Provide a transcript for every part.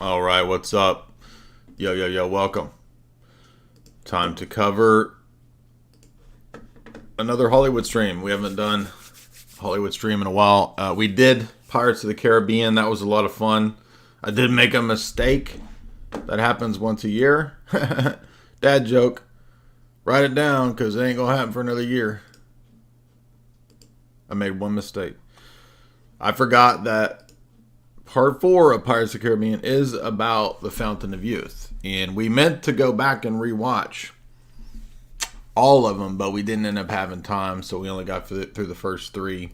All right, what's up? Yo, welcome. Time to cover another Hollywood stream. We haven't done Hollywood stream in a while. We did Pirates of the Caribbean. That was a lot of fun. I did make a mistake. That happens once a year. Dad joke. Write it down because it ain't going to happen for another year. I made one mistake. I forgot that Part 4 of Pirates of the Caribbean is about the Fountain of Youth. And we meant to go back and rewatch all of them, but we didn't end up having time, so we only got through the first 3.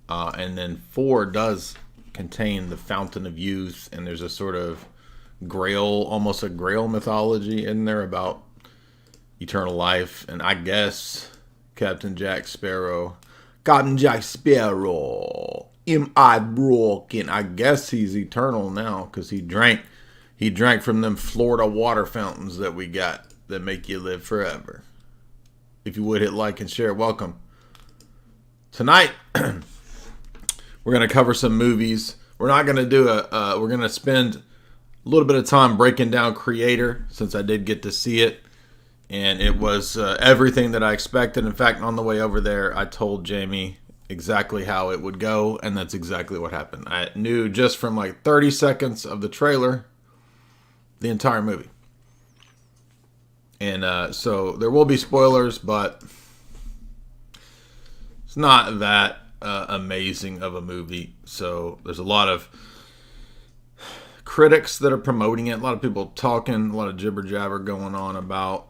And then 4 does contain the Fountain of Youth, and there's a sort of grail, almost a grail mythology in there about eternal life. And I guess Captain Jack Sparrow, am I broken? I guess he's eternal now because he drank from them Florida water fountains that we got that make you live forever. If you would hit like and share, welcome. Tonight we're gonna cover some movies. We're not gonna do we're gonna spend a little bit of time breaking down Creator, since I did get to see it, and it was everything that I expected. In fact, on the way over there, I told Jamie exactly how it would go, and that's exactly what happened. I knew just from like 30 seconds of the trailer the entire movie. And so there will be spoilers, but it's not that amazing of a movie. So there's a lot of critics that are promoting it, a lot of people talking, a lot of jibber jabber going on about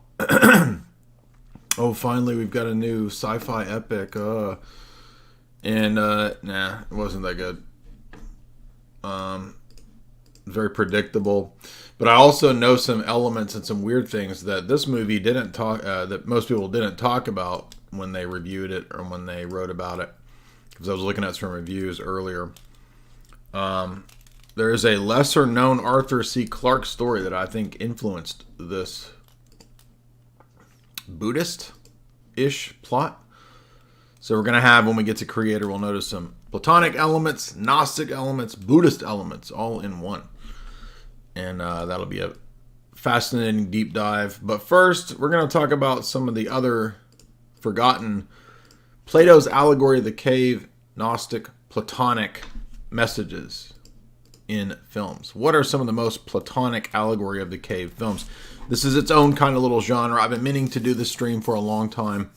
oh, finally we've got a new sci-fi epic. And it wasn't that good. Very predictable. But I also know some elements and some weird things that this movie didn't talk, that most people didn't talk about when they reviewed it or when they wrote about it. Because I was looking at some reviews earlier. There is a lesser known Arthur C. Clarke story that I think influenced this Buddhist-ish plot. So we're going to have, when we get to Creator, we'll notice some Platonic elements, Gnostic elements, Buddhist elements, all in one. And that'll be a fascinating deep dive. But first, we're going to talk about some of the other forgotten Plato's Allegory of the Cave, Gnostic, Platonic messages in films. What are some of the most Platonic Allegory of the Cave films? This is its own kind of little genre. I've been meaning to do this stream for a long time.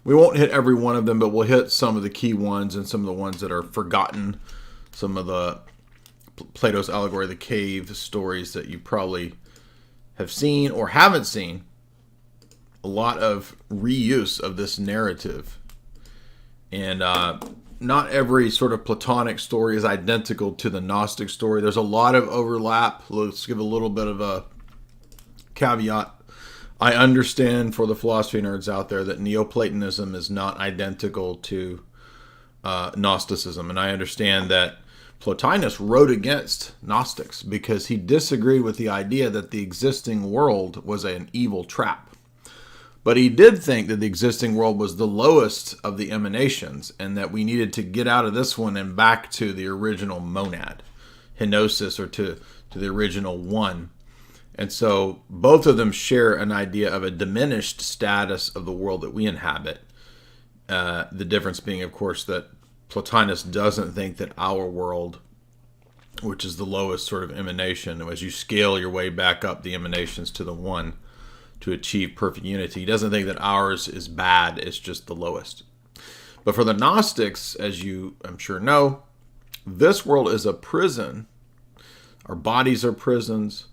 We won't hit every one of them, but we'll hit some of the key ones and some of the ones that are forgotten. Some of the Plato's Allegory of the Cave stories that you probably have seen or haven't seen. A lot of reuse of this narrative. And not every sort of Platonic story is identical to the Gnostic story. There's a lot of overlap. Let's give a little bit of a caveat. I understand for the philosophy nerds out there that Neoplatonism is not identical to Gnosticism. And I understand that Plotinus wrote against Gnostics because he disagreed with the idea that the existing world was an evil trap. But he did think that the existing world was the lowest of the emanations and that we needed to get out of this one and back to the original monad, henosis, or to the original one. And so both of them share an idea of a diminished status of the world that we inhabit. The difference being, of course, that Plotinus doesn't think that our world, which is the lowest sort of emanation, as you scale your way back up the emanations to the one to achieve perfect unity, he doesn't think that ours is bad, it's just the lowest. But for the Gnostics, as you I'm sure know, this world is a prison. Our bodies are prisons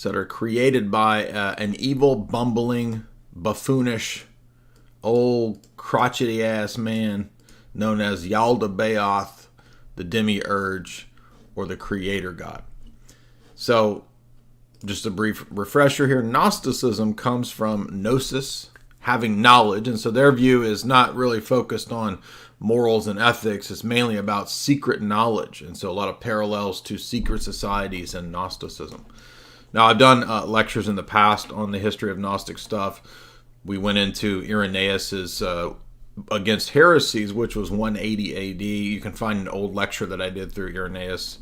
that are created by an evil, bumbling, buffoonish, old, crotchety-ass man known as Yaldabaoth, the demiurge, or the creator god. So, just a brief refresher here, Gnosticism comes from gnosis, having knowledge, and so their view is not really focused on morals and ethics. It's mainly about secret knowledge, and so a lot of parallels to secret societies and Gnosticism. Now, I've done lectures in the past on the history of Gnostic stuff. We went into Irenaeus's Against Heresies, which was 180 AD. You can find an old lecture that I did through Irenaeus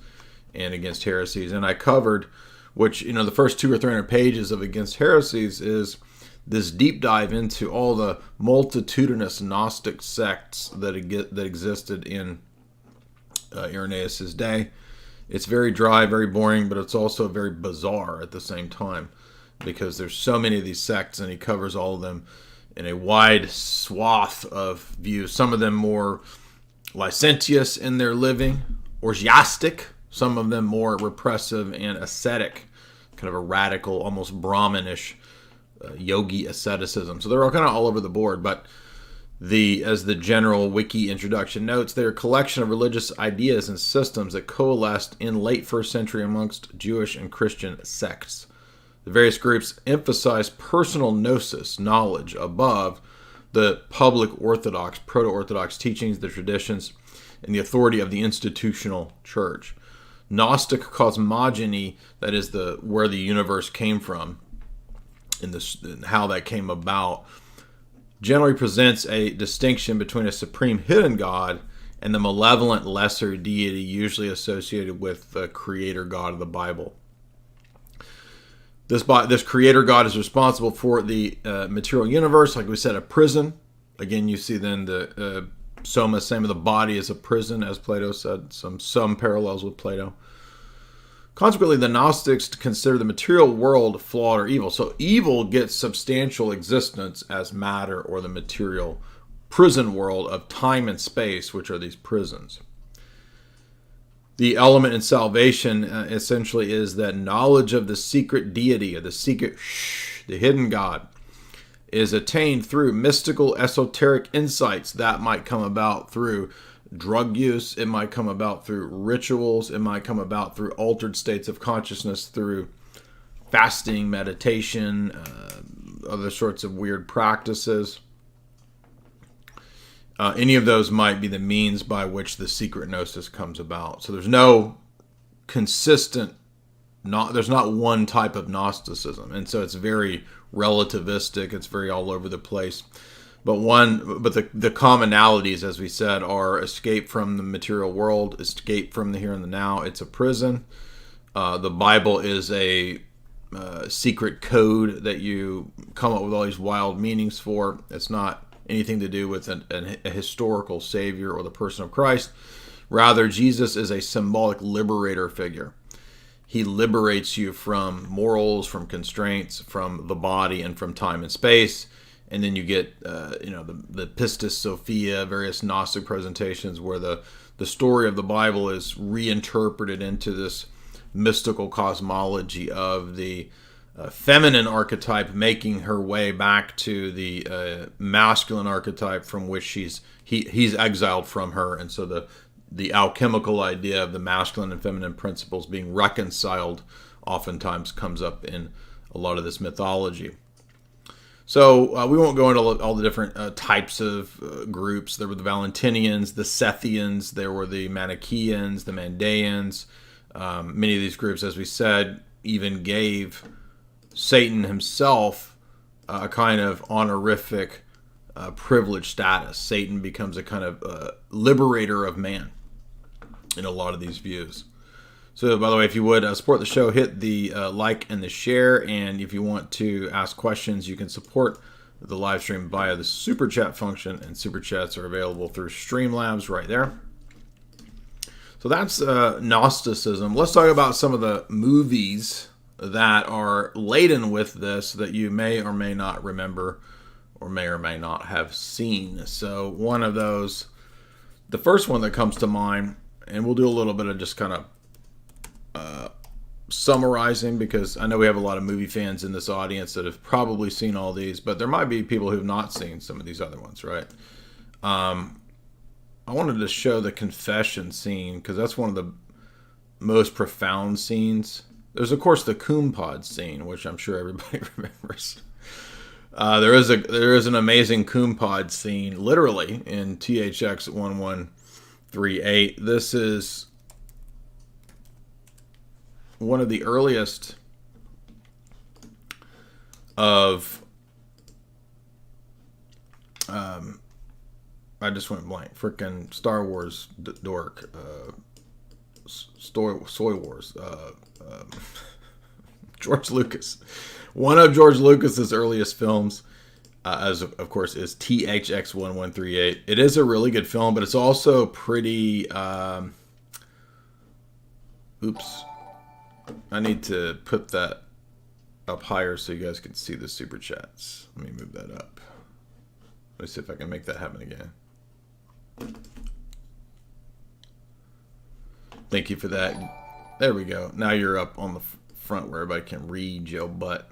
and Against Heresies. And I covered, which, the first 200 or 300 pages of Against Heresies is this deep dive into all the multitudinous Gnostic sects that existed in Irenaeus' day. It's very dry, very boring, but it's also very bizarre at the same time, because there's so many of these sects, and he covers all of them in a wide swath of views. Some of them more licentious in their living, orgiastic. Some of them more repressive and ascetic, kind of a radical, almost Brahminish yogi asceticism. So they're all kind of all over the board, but as the general wiki introduction notes, they're a collection of religious ideas and systems that coalesced in late first century amongst Jewish and Christian sects. The various groups emphasize personal gnosis, knowledge, above the public orthodox, proto-orthodox teachings, the traditions, and the authority of the institutional church. Gnostic cosmogony, that is where the universe came from, and how that came about, generally presents a distinction between a supreme hidden God and the malevolent lesser deity usually associated with the creator God of the Bible. This creator God is responsible for the material universe, like we said, a prison. Again, you see then the soma, same of the body as a prison, as Plato said, some parallels with Plato. Consequently, the Gnostics consider the material world flawed or evil. So evil gets substantial existence as matter, or the material prison world of time and space, which are these prisons. The element in salvation essentially is that knowledge of the secret deity, or the hidden God, is attained through mystical, esoteric insights that might come about through drug use, it might come about through rituals, it might come about through altered states of consciousness, through fasting, meditation, other sorts of weird practices. Any of those might be the means by which the secret gnosis comes about. So there's no consistent, there's not one type of Gnosticism, and so it's very relativistic. It's very all over the place. But the commonalities, as we said, are escape from the material world, escape from the here and the now. It's a prison. The Bible is a secret code that you come up with all these wild meanings for. It's not anything to do with a historical savior or the person of Christ. Rather, Jesus is a symbolic liberator figure. He liberates you from morals, from constraints, from the body, and from time and space. And then you get, the Pistis Sophia, various Gnostic presentations where the story of the Bible is reinterpreted into this mystical cosmology of the feminine archetype making her way back to the masculine archetype from which he's exiled from her. And so the alchemical idea of the masculine and feminine principles being reconciled oftentimes comes up in a lot of this mythology. So we won't go into all the different types of groups. There were the Valentinians, the Sethians, there were the Manichaeans, the Mandaeans. Many of these groups, as we said, even gave Satan himself a kind of honorific privileged status. Satan becomes a kind of liberator of man in a lot of these views. So, by the way, if you would support the show, hit the like and the share. And if you want to ask questions, you can support the live stream via the Super Chat function. And Super Chats are available through Streamlabs right there. So that's Gnosticism. Let's talk about some of the movies that are laden with this that you may or may not remember or may not have seen. So one of those, the first one that comes to mind, and we'll do a little bit of just kind of summarizing, because I know we have a lot of movie fans in this audience that have probably seen all these, but there might be people who have not seen some of these other ones, right? I wanted to show the confession scene because that's one of the most profound scenes. There's, of course, the Kumpad scene, which I'm sure everybody remembers. There is an amazing Kumpad scene, literally, in THX 1138. This is one of the earliest of I just went blank. Frickin' Star Wars dork. Soy Wars. George Lucas. One of George Lucas's earliest films, as of course, is THX 1138. It is a really good film, but it's also pretty. Oops. I need to put that up higher so you guys can see the super chats. Let me move that up. Let me see if I can make that happen again. Thank you for that. There we go. Now you're up on the front where everybody can read your butt.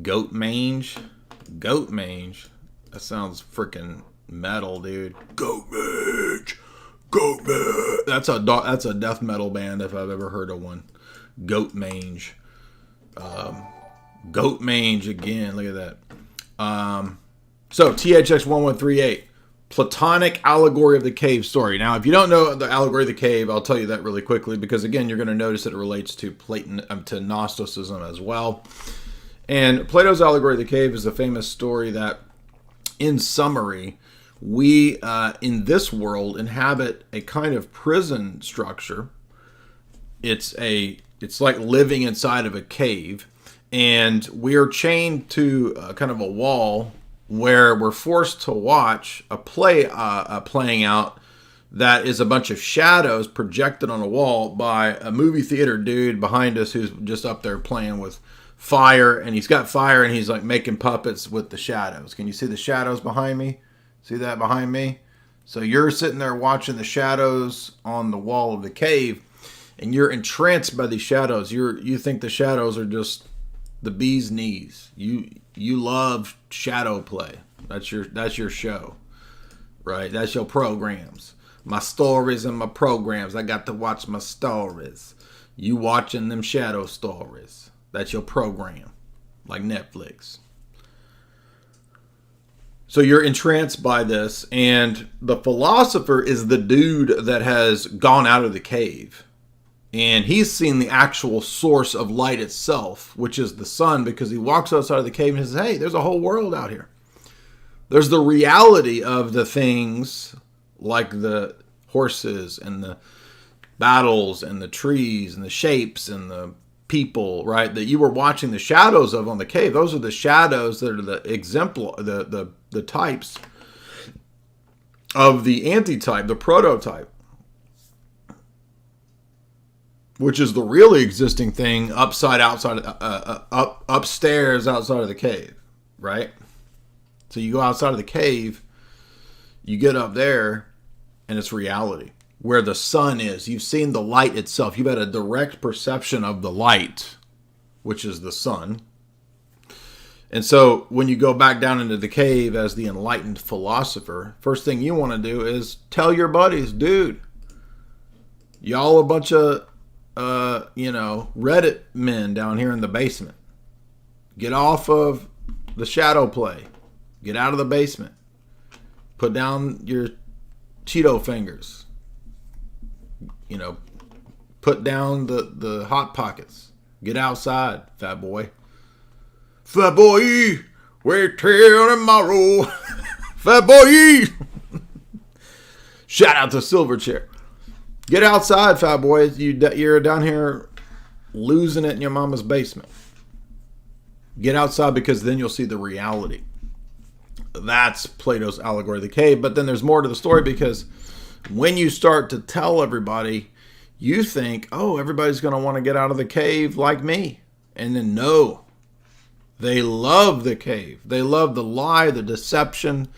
Goat mange? Goat mange? That sounds freaking metal, dude. Goat mange! Goat mange! That's a death metal band if I've ever heard of one. Goat mange. Goat mange again. Look at that. So, THX 1138. Platonic Allegory of the Cave story. Now, if you don't know the Allegory of the Cave, I'll tell you that really quickly because, again, you're going to notice that it relates to to Gnosticism as well. And Plato's Allegory of the Cave is a famous story that, in summary, we, in this world, inhabit a kind of prison structure. It's like living inside of a cave, and we are chained to kind of a wall where we're forced to watch a play playing out that is a bunch of shadows projected on a wall by a movie theater dude behind us who's just up there playing with fire, and he's got fire and he's like making puppets with the shadows. Can you see the shadows behind me? See that behind me? So you're sitting there watching the shadows on the wall of the cave, and you're entranced by these shadows. You think the shadows are just the bee's knees. You love shadow play. That's your show, right? That's your programs. My stories and my programs. I got to watch my stories. You watching them shadow stories. That's your program, like Netflix. So you're entranced by this, and the philosopher is the dude that has gone out of the cave. And he's seen the actual source of light itself, which is the sun, because he walks outside of the cave and says, hey, there's a whole world out here. There's the reality of the things like the horses and the battles and the trees and the shapes and the people, right, that you were watching the shadows of on the cave. Those are the shadows that are the types of the antitype, the prototype, which is the really existing thing upstairs outside of the cave, right? So you go outside of the cave, you get up there, and it's reality. Where the sun is, you've seen the light itself. You've had a direct perception of the light, which is the sun. And so when you go back down into the cave as the enlightened philosopher, first thing you want to do is tell your buddies, dude, y'all a bunch of Reddit men down here in the basement. Get off of the shadow play. Get out of the basement. Put down your Cheeto fingers. Put down the Hot Pockets. Get outside, fat boy. Fat boy, wait till tomorrow. Fat boy. Shout out to Silverchair. Get outside, fat boy. You're down here losing it in your mama's basement. Get outside, because then you'll see the reality. That's Plato's Allegory of the Cave. But then there's more to the story, because when you start to tell everybody, you think, oh, everybody's going to want to get out of the cave like me. And then no, they love the cave. They love the lie, the deception,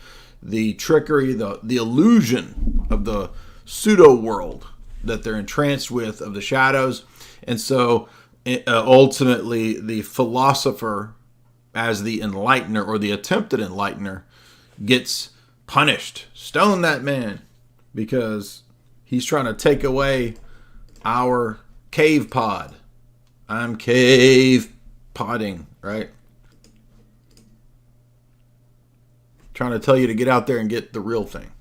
the trickery, the illusion of the pseudo world that they're entranced with, of the shadows. And so ultimately the philosopher, as the enlightener or the attempted enlightener, gets punished. Stone that man, because he's trying to take away our cave pod. I'm cave podding, right? Trying to tell you to get out there and get the real thing.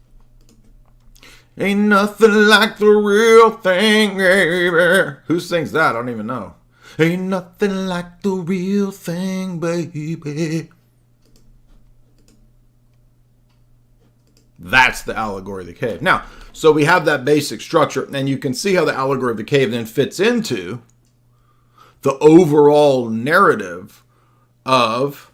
Ain't nothing like the real thing, baby. Who sings that? I don't even know. Ain't nothing like the real thing, baby. That's the allegory of the cave. Now, so we have that basic structure, and you can see how the allegory of the cave then fits into the overall narrative of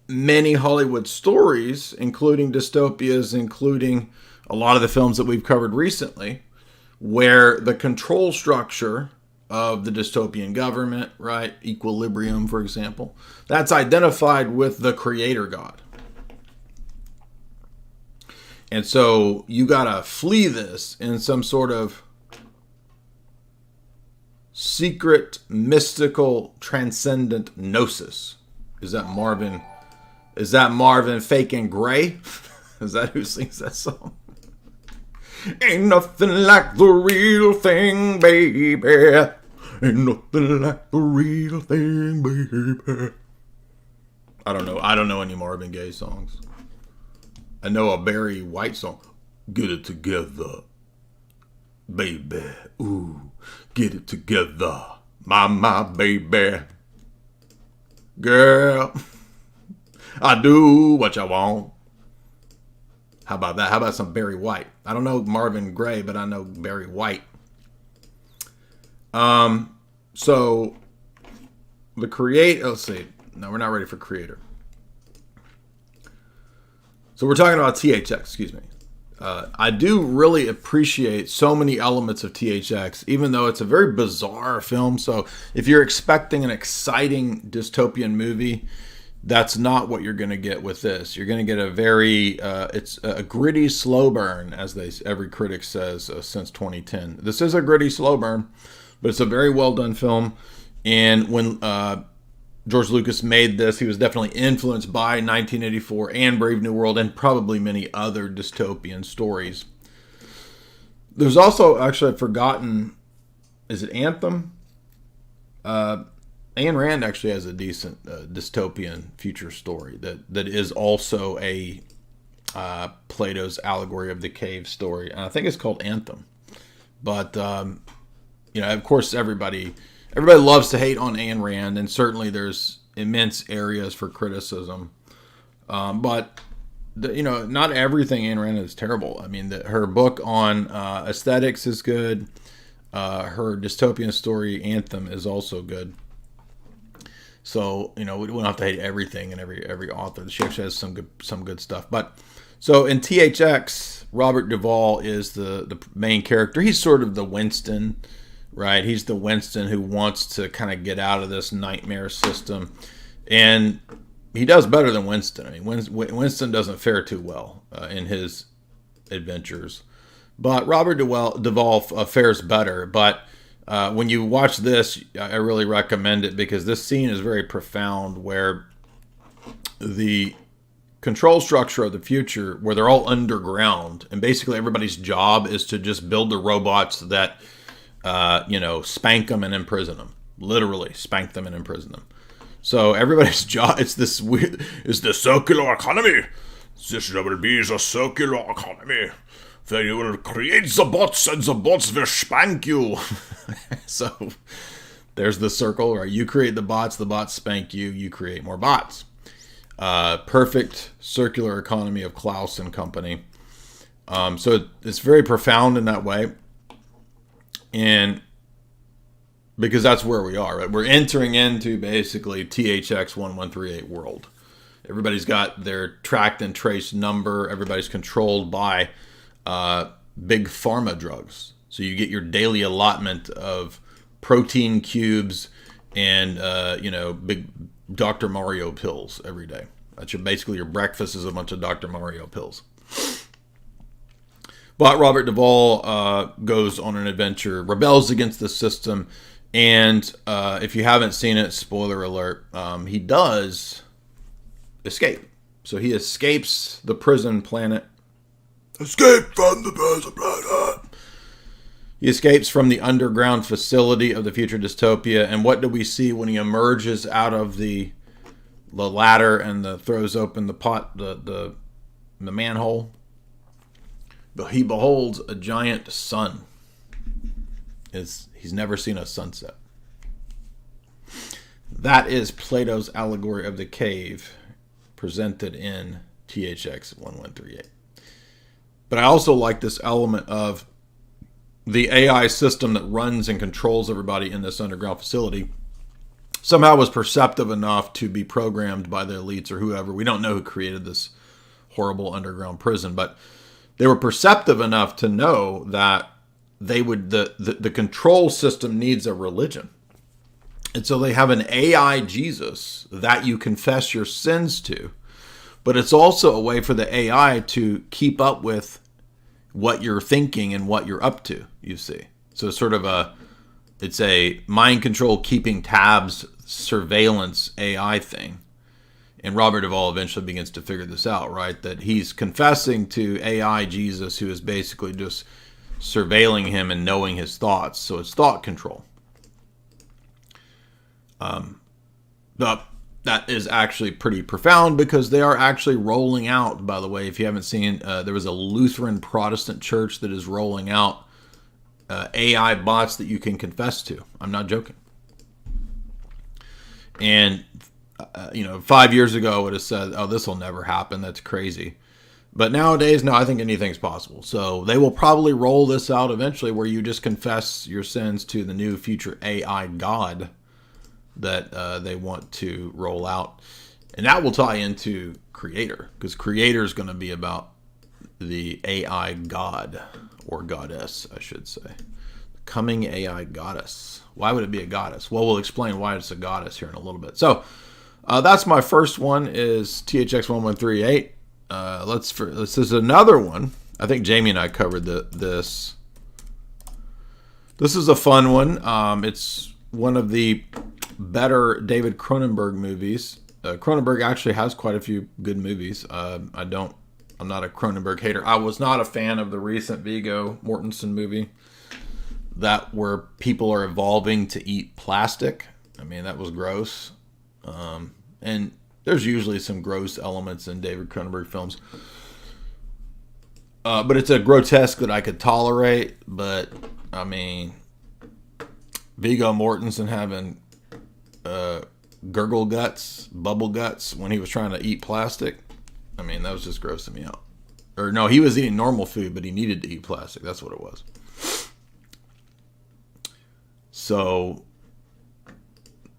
many Hollywood stories, including dystopias, including a lot of the films that we've covered recently, where the control structure of the dystopian government, right, equilibrium, for example, that's identified with the creator God. And so you got to flee this in some sort of secret, mystical, transcendent gnosis. Is that Marvin Fake and Gray? Is that who sings that song? Ain't nothing like the real thing, baby. Ain't nothing like the real thing, baby. I don't know any Marvin Gaye songs. I know a Barry White song. Get it together, baby. Ooh, get it together, my baby. Girl, I do what you want. How about that? How about some Barry White? I don't know Marvin Gaye, but I know Barry White. So the let's see. No, we're not ready for creator. So we're talking about THX, excuse me. I do really appreciate so many elements of THX, even though it's a very bizarre film. So if you're expecting an exciting dystopian movie, that's not what you're going to get with this. You're going to get a very, it's a gritty slow burn, as every critic says since 2010. This is a gritty slow burn, but it's a very well done film. And when George Lucas made this, he was definitely influenced by 1984 and Brave New World and probably many other dystopian stories. There's also, actually, I've forgotten, is it Anthem? Ayn Rand actually has a decent dystopian future story that is also a Plato's Allegory of the Cave story. And I think it's called Anthem. But, of course, everybody loves to hate on Ayn Rand, and certainly there's immense areas for criticism. But not everything Ayn Rand is terrible. I mean, her book on aesthetics is good. Her dystopian story, Anthem, is also good. So, we don't have to hate everything and every author. She actually has some good stuff. But so in THX, Robert Duvall is the main character. He's sort of the Winston, right? He's the Winston who wants to kind of get out of this nightmare system. And he does better than Winston. I mean, Winston doesn't fare too well in his adventures. But Robert Duvall fares better. But when you watch this, I really recommend it because this scene is very profound, where the control structure of the future, where they're all underground, and basically everybody's job is to just build the robots that spank them and imprison them. Literally spank them and imprison them. So everybody's job, it's the circular economy. This will be the circular economy. Where you will create the bots and the bots will spank you. So there's the circle, right? You create the bots spank you, you create more bots. Perfect circular economy of Klaus and company. So it's very profound in that way. And because that's where we are, right? We're entering into basically THX 1138 world. Everybody's got their tracked and traced number. Everybody's controlled by big pharma drugs. So you get your daily allotment of protein cubes and, big Dr. Mario pills every day. That's basically your breakfast is a bunch of Dr. Mario pills. But Robert Duvall goes on an adventure, rebels against the system, and if you haven't seen it, spoiler alert, he does escape. So he escapes the prison planet. Escape from the prison planet. He escapes from the underground facility of the future dystopia, and what do we see when he emerges out of the ladder and throws open the manhole? But he beholds a giant sun. He's never seen a sunset. That is Plato's Allegory of the Cave, presented in THX 1138. But I also like this element of the AI system that runs and controls everybody in this underground facility somehow was perceptive enough to be programmed by the elites or whoever. We don't know who created this horrible underground prison, but they were perceptive enough to know that they would the control system needs a religion. And so they have an AI Jesus that you confess your sins to. But it's also a way for the AI to keep up with what you're thinking and what you're up to, you see. So it's sort of it's a mind control, keeping tabs, surveillance AI thing. And Robert Duvall eventually begins to figure this out, right? That he's confessing to AI Jesus, who is basically just surveilling him and knowing his thoughts. So it's thought control. But that is actually pretty profound because they are actually rolling out, by the way, if you haven't seen, there was a Lutheran Protestant church that is rolling out AI bots that you can confess to. I'm not joking. And, 5 years ago I would have said, oh, this will never happen. That's crazy. But nowadays, no, I think anything's possible. So they will probably roll this out eventually where you just confess your sins to the new future AI God that they want to roll out. And that will tie into Creator, because Creator is going to be about the AI God, or goddess, I should say. The coming AI goddess. Why would it be a goddess? Well, we'll explain why it's a goddess here in a little bit. So that's my first one, is THX 1138. This is another one. I think Jamie and I covered this. This is a fun one. It's one of the better David Cronenberg movies. Cronenberg actually has quite a few good movies. I'm not a Cronenberg hater. I was not a fan of the recent Viggo Mortensen movie where people are evolving to eat plastic. I mean, that was gross. And there's usually some gross elements in David Cronenberg films. But it's a grotesque that I could tolerate. But, I mean, Viggo Mortensen having gurgle guts, bubble guts when he was trying to eat plastic. I mean, that was just grossing me out. Or no, he was eating normal food, but he needed to eat plastic. That's what it was. So,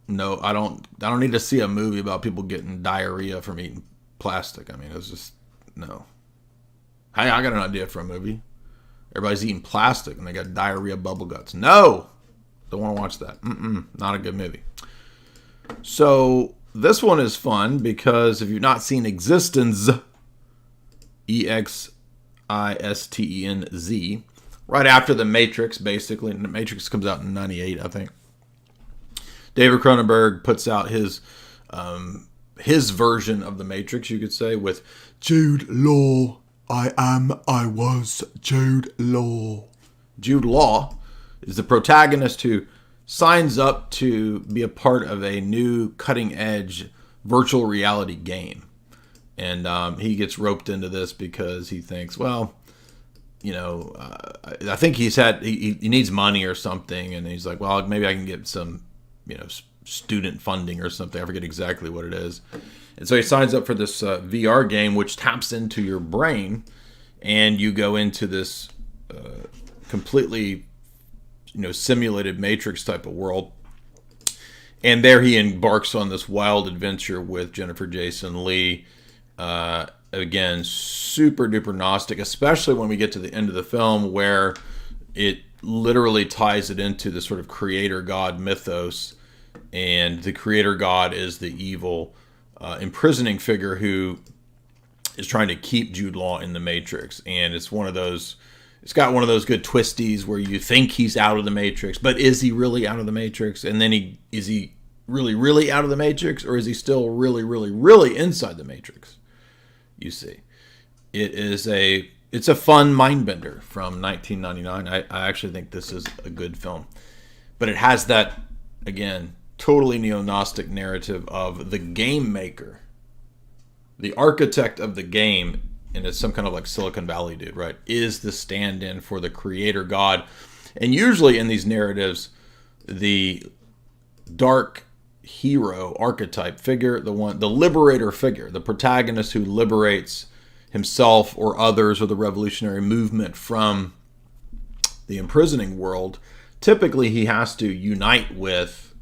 no, I don't need to see a movie about people getting diarrhea from eating plastic. I mean, it was just, no. Hey, I got an idea for a movie. Everybody's eating plastic and they got diarrhea bubble guts. No! Don't want to watch that. Not a good movie. So this one is fun because if you've not seen Existenz, Existenz, right after The Matrix, basically. And The Matrix comes out in 98, I think. David Cronenberg puts out his version of The Matrix, you could say, with Jude Law. I was Jude Law. Jude Law is the protagonist who signs up to be a part of a new cutting-edge virtual reality game. And he gets roped into this because he thinks, well, I think he needs money or something. And he's like, well, maybe I can get some, student funding or something. I forget exactly what it is. And so he signs up for this VR game, which taps into your brain. And you go into this completely simulated Matrix type of world. And there he embarks on this wild adventure with Jennifer Jason Leigh. Again, super duper Gnostic, especially when we get to the end of the film where it literally ties it into the sort of creator God mythos. And the creator God is the evil imprisoning figure who is trying to keep Jude Law in the Matrix. And it's got one of those good twisties where you think he's out of the Matrix, but is he really out of the Matrix? And then is he really, really out of the Matrix, or is he still really, really, really inside the Matrix? You see, it's a fun mind bender from 1999. I actually think this is a good film, but it has that, again, totally neo-Gnostic narrative of the game maker, the architect of the game. And it's some kind of like Silicon Valley dude, right? Is the stand-in for the creator God. And usually in these narratives, the dark, hero archetype figure, the liberator figure, the protagonist who liberates himself or others or the revolutionary movement from the imprisoning world. Typically, he has to unite with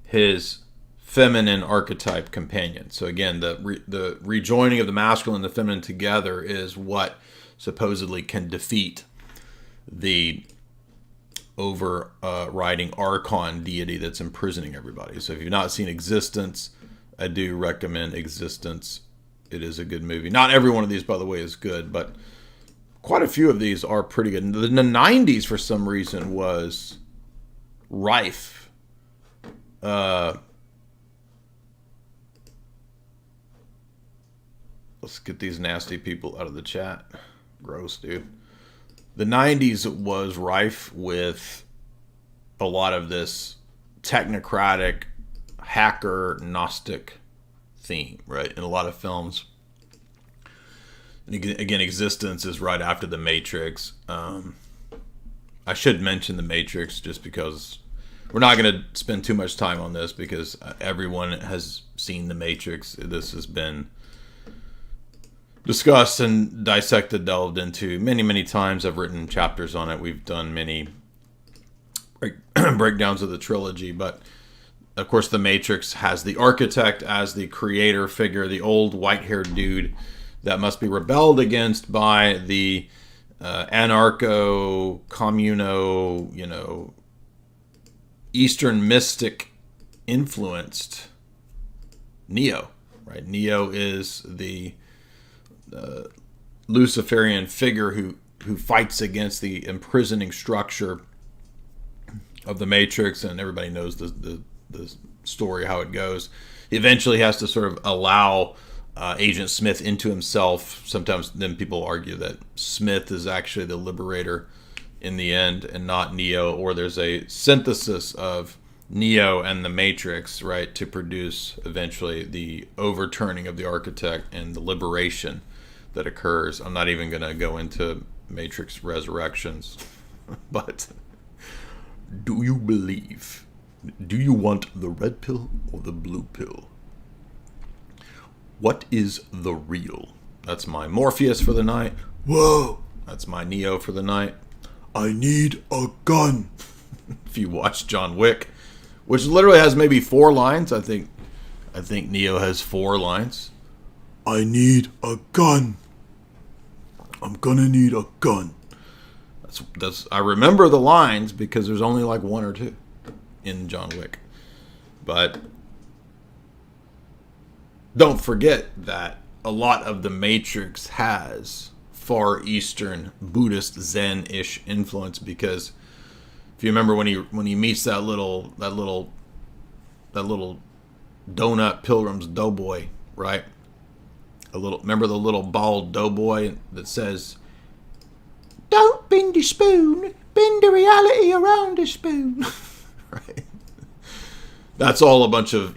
his feminine archetype companion. So again, the rejoining of the masculine and the feminine together is what supposedly can defeat the overriding archon deity that's imprisoning everybody. So if you've not seen Existenz, I do recommend Existenz. It is a good movie. Not every one of these, by the way, is good, but quite a few of these are pretty good. The 90s, for some reason, was rife. Let's get these nasty people out of the chat. Gross, dude. The 90s was rife with a lot of this technocratic, hacker, Gnostic theme, right? In a lot of films. And again, Existenz is right after The Matrix. I should mention The Matrix just because we're not going to spend too much time on this because everyone has seen The Matrix. This has been discussed and dissected, delved into many, many times. I've written chapters on it. We've done many breakdowns of the trilogy. But, of course, The Matrix has the architect as the creator figure, the old white-haired dude that must be rebelled against by the anarcho-communo, Eastern mystic influenced Neo, right? Neo is the Luciferian figure who fights against the imprisoning structure of the Matrix, and everybody knows the story, how it goes. He eventually has to sort of allow Agent Smith into himself. Sometimes then people argue that Smith is actually the liberator in the end and not Neo, or there's a synthesis of Neo and the Matrix, right, to produce eventually the overturning of the architect and the liberation that occurs. I'm not even going to go into Matrix Resurrections, but do you believe? Do you want the red pill or the blue pill? What is the real? That's my Morpheus for the night. Whoa! That's my Neo for the night. I need a gun. If you watch John Wick, which literally has maybe 4 lines, I think Neo has 4 lines. I need a gun. I'm gonna need a gun. That's I remember the lines because there's only like 1 or 2 in John Wick. But don't forget that a lot of the Matrix has Far Eastern Buddhist Zen-ish influence, because if you remember when he meets that little donut pilgrim's doughboy, right? Remember the little bald doughboy that says, "Don't bend a spoon, bend the reality around a spoon." Right? That's all a bunch of,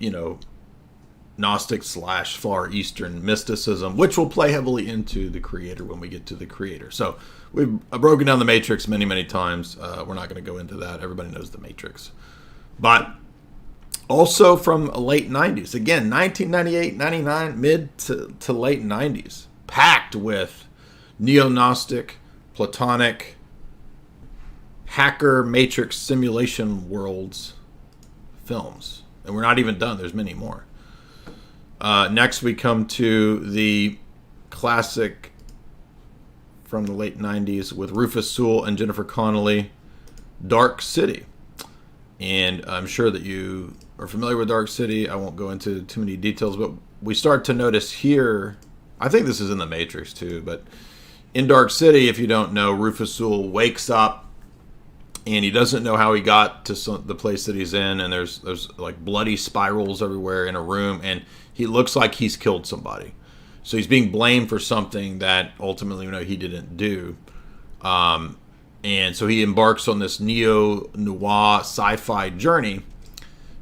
Gnostic / Far Eastern mysticism, which will play heavily into the Creator when we get to the Creator. So we've broken down the Matrix many, many times. We're not going to go into that. Everybody knows the Matrix. But also from late 90s. Again, 1998, 99, mid to late 90s. Packed with neo-Gnostic, Platonic, hacker, Matrix simulation worlds films. And we're not even done. There's many more. Next, we come to the classic from the late 90s with Rufus Sewell and Jennifer Connelly, Dark City. And I'm sure that you are familiar with Dark City. I won't go into too many details, but we start to notice here, I think this is in The Matrix too, but in Dark City, if you don't know, Rufus Sewell wakes up and he doesn't know how he got to the place that he's in, and there's like bloody spirals everywhere in a room, and he looks like he's killed somebody. So he's being blamed for something that ultimately, he didn't do. And so he embarks on this neo-noir sci-fi journey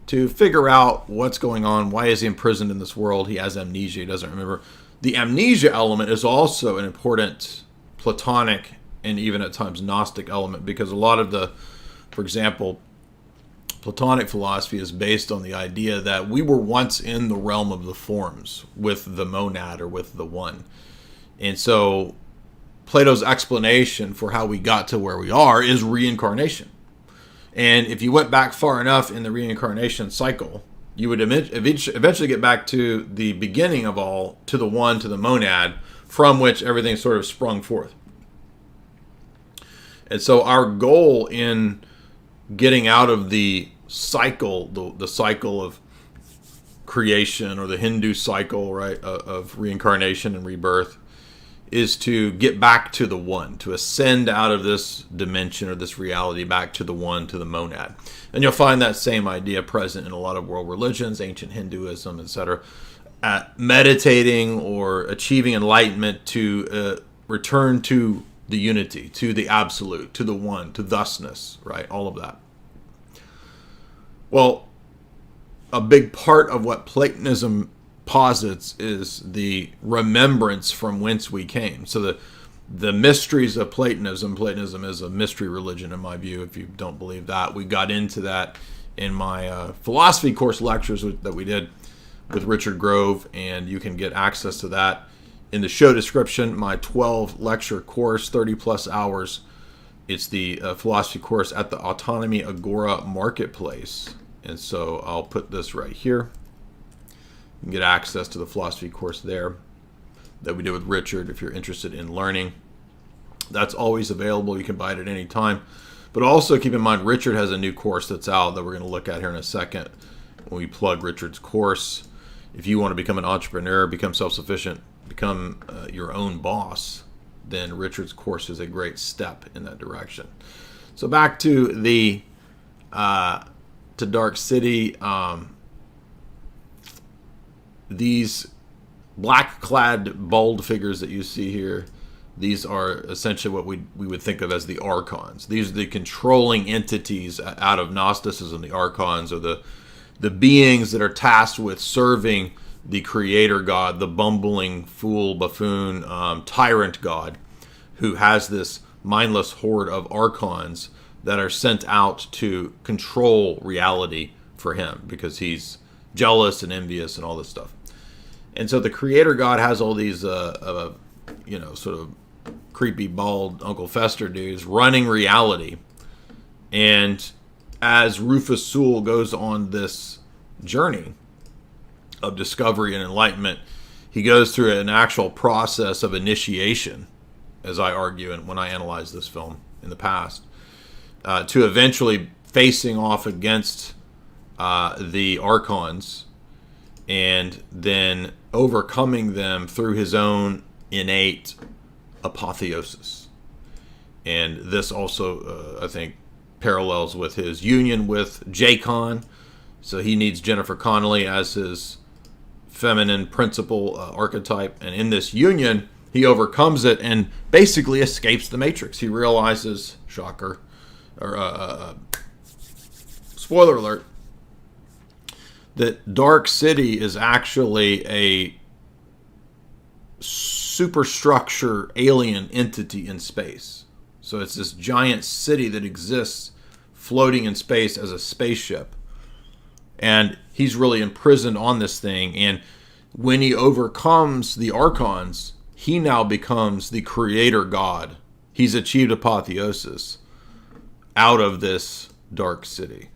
to figure out what's going on. Why is he imprisoned in this world? He has amnesia. He doesn't remember. The amnesia element is also an important Platonic and even at times Gnostic element, because a lot of for example, Platonic philosophy is based on the idea that we were once in the realm of the forms with the monad or with the one. And so Plato's explanation for how we got to where we are is reincarnation. And if you went back far enough in the reincarnation cycle, you would eventually get back to the beginning of all, to the one, to the monad, from which everything sort of sprung forth. And so our goal in getting out of the cycle, the cycle of creation, or the Hindu cycle, right, of reincarnation and rebirth, is to get back to the one, to ascend out of this dimension or this reality back to the one, to the monad. And you'll find that same idea present in a lot of world religions, ancient Hinduism, etc. Meditating or achieving enlightenment to return to the unity, to the absolute, to the one, to thusness, right? All of that. Well, a big part of what Platonism posits is the remembrance from whence we came. So the mysteries of Platonism is a mystery religion in my view, if you don't believe that. We got into that in my philosophy course lectures that we did with Richard Grove, and you can get access to that in the show description. My 12 lecture course, 30 plus hours. It's the philosophy course at the Autonomy Agora Marketplace. And so I'll put this right here. You can get access to the philosophy course there that we did with Richard if you're interested in learning. That's always available. You can buy it at any time. But also keep in mind, Richard has a new course that's out that we're going to look at here in a second when we plug Richard's course. If you want to become an entrepreneur, become self-sufficient, become your own boss, then Richard's course is a great step in that direction. So back to the to Dark City. These black-clad bald figures that you see here, these are essentially what we would think of as the archons. These are the controlling entities out of Gnosticism. The archons are the beings that are tasked with serving the creator god, the bumbling fool, buffoon, tyrant god, who has this mindless horde of archons that are sent out to control reality for him because he's jealous and envious and all this stuff. And so the creator god has all these sort of creepy bald Uncle Fester dudes running reality. And as Rufus Sewell goes on this journey of discovery and enlightenment, he goes through an actual process of initiation, as I argue and when I analyze this film in the past, to eventually facing off against the archons and then overcoming them through his own innate apotheosis. And this also, I think, parallels with his union with J-Con. So he needs Jennifer Connelly as his feminine principal archetype. And in this union, he overcomes it and basically escapes the Matrix. He realizes, shocker, or spoiler alert, that Dark City is actually a superstructure alien entity in space. So it's this giant city that exists floating in space as a spaceship. And he's really imprisoned on this thing. And when he overcomes the archons, he now becomes the creator god. He's achieved apotheosis out of this Dark City.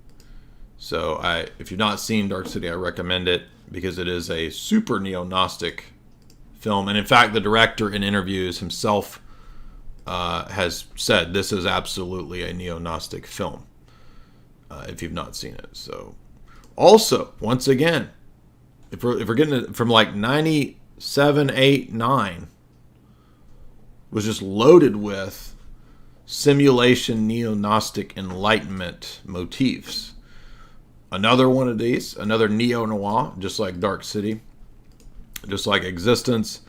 So if you've not seen Dark City, I recommend it because it is a super neo-Gnostic film. And in fact, the director in interviews himself has said this is absolutely a neo-Gnostic film if you've not seen it. So also, once again, if we're getting it from like 97, 8, 9, was just loaded with simulation neo-Gnostic enlightenment motifs. Another one of these, another neo-noir, just like Dark City, just like Existenz,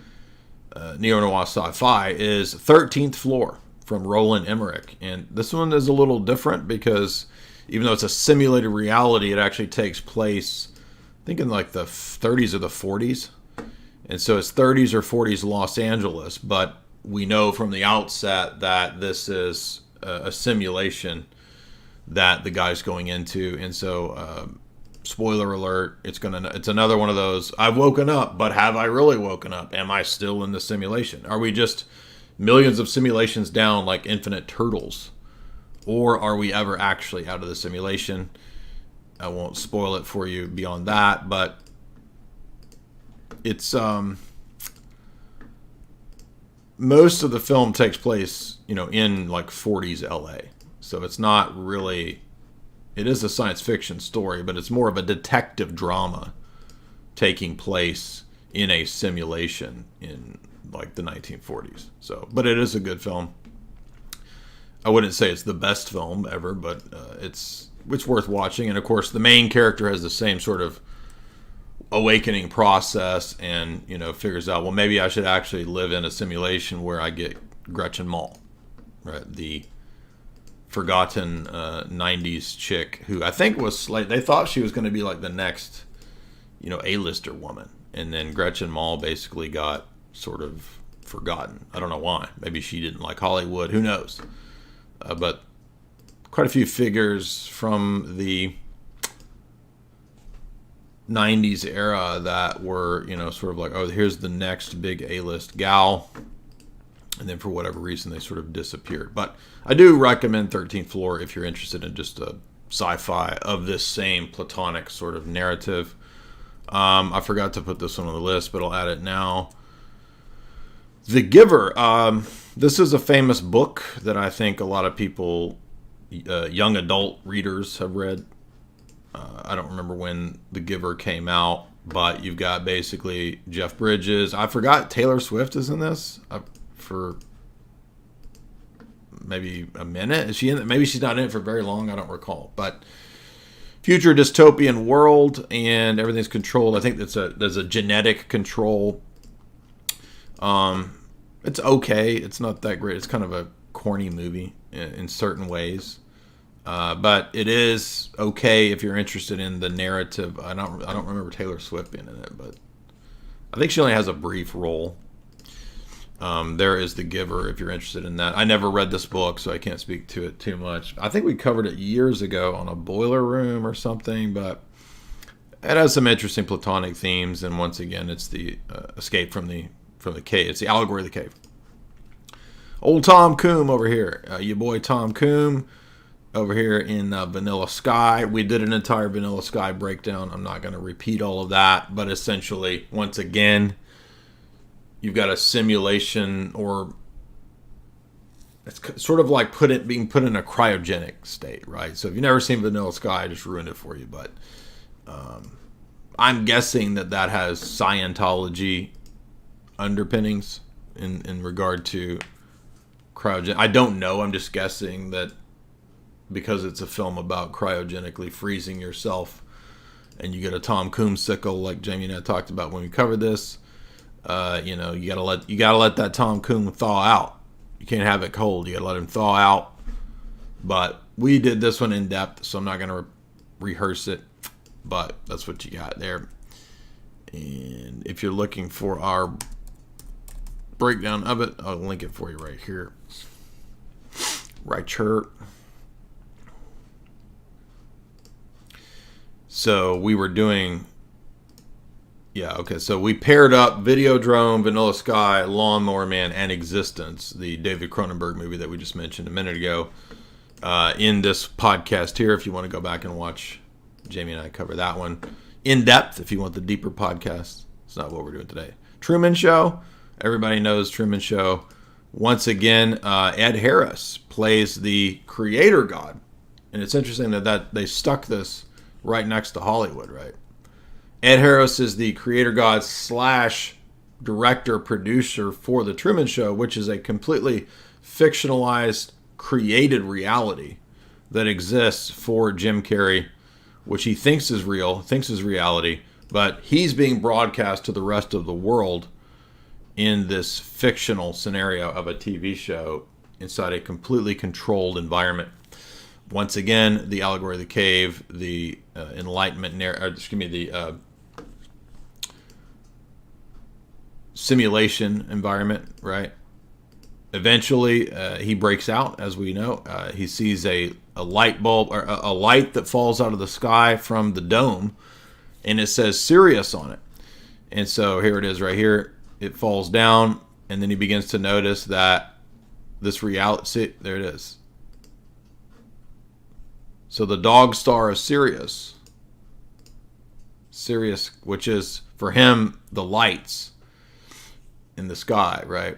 neo-noir sci-fi, is 13th Floor from Roland Emmerich. And this one is a little different because even though it's a simulated reality, it actually takes place, I think, in like the 30s or the 40s. And so it's 30s or 40s Los Angeles, but we know from the outset that this is a simulation that the guy's going into. And so, spoiler alert, it's another one of those, I've woken up, but have I really woken up? Am I still in the simulation? Are we just millions of simulations down like infinite turtles? Or are we ever actually out of the simulation? I won't spoil it for you beyond that, but it's most of the film takes place, in like 40s LA. So it's not really, it is a science fiction story, but it's more of a detective drama taking place in a simulation in like the 1940s. So, but it is a good film. I wouldn't say it's the best film ever, but it's worth watching. And of course, the main character has the same sort of awakening process, and figures out, well, maybe I should actually live in a simulation where I get Gretchen Mol, right? The forgotten 90s chick who I think was like, they thought she was going to be like the next A-lister woman, and then Gretchen Mol basically got sort of forgotten. I don't know why. Maybe she didn't like Hollywood, who knows. But quite a few figures from the 90s era that were, sort of like, oh, here's the next big A-list gal. And then for whatever reason, they sort of disappeared. But I do recommend 13th Floor if you're interested in just a sci-fi of this same Platonic sort of narrative. I forgot to put this one on the list, but I'll add it now. The Giver. This is a famous book that I think a lot of people, young adult readers, have read. I don't remember when The Giver came out, but you've got basically Jeff Bridges. I forgot Taylor Swift is in this for maybe a minute. Is she in it? Maybe she's not in it for very long. I don't recall. But future dystopian world, and everything's controlled. I think there's a genetic control. It's okay. It's not that great. It's kind of a corny movie in certain ways. But it is okay if you're interested in the narrative. I don't remember Taylor Swift being in it, but I think she only has a brief role. There is The Giver if you're interested in that. I never read this book, so I can't speak to it too much. I think we covered it years ago on a Boiler Room or something, but it has some interesting Platonic themes. And once again, it's the escape from the cave. It's the Allegory of the Cave. Old Tom Coombe over here. Your boy Tom Coombe over here in Vanilla Sky. We did an entire Vanilla Sky breakdown. I'm not going to repeat all of that, but essentially, once again, you've got a simulation, or it's sort of like being put in a cryogenic state, right? So if you've never seen Vanilla Sky, I just ruined it for you, but I'm guessing that has Scientology underpinnings in regard to cryogenic. I don't know. I'm just guessing that because it's a film about cryogenically freezing yourself, and you get a Tom Coombe sickle like Jamie and I talked about when we covered this. You gotta let that Tom Coombe thaw out. You can't have it cold. You gotta let him thaw out. But we did this one in depth, so I'm not gonna rehearse it. But that's what you got there. And if you're looking for our breakdown of it, I'll link it for you right here. Right here. So we were doing, so we paired up Videodrome, Vanilla Sky, Lawnmower Man, and Existenz, the David Cronenberg movie that we just mentioned a minute ago, in this podcast here. If you want to go back and watch Jamie and I cover that one in depth, if you want the deeper podcast. It's not what we're doing today. Truman Show. Everybody knows Truman Show. Once again, Ed Harris plays the creator god. And it's interesting that they stuck this right next to Hollywood, right? Ed Harris is the creator god / director, producer for The Truman Show, which is a completely fictionalized, created reality that exists for Jim Carrey, which he thinks is real, thinks is reality, but he's being broadcast to the rest of the world in this fictional scenario of a TV show inside a completely controlled environment. Once again, the Allegory of the Cave, the Enlightenment, the simulation environment, right? Eventually, he breaks out, as we know. He sees a a light bulb or a light that falls out of the sky from the dome, and it says Sirius on it. And so here it is right here. It falls down, and then he begins to notice that this reality, see, there it is. So the dog star is Sirius. Sirius, which is for him the lights in the sky, right?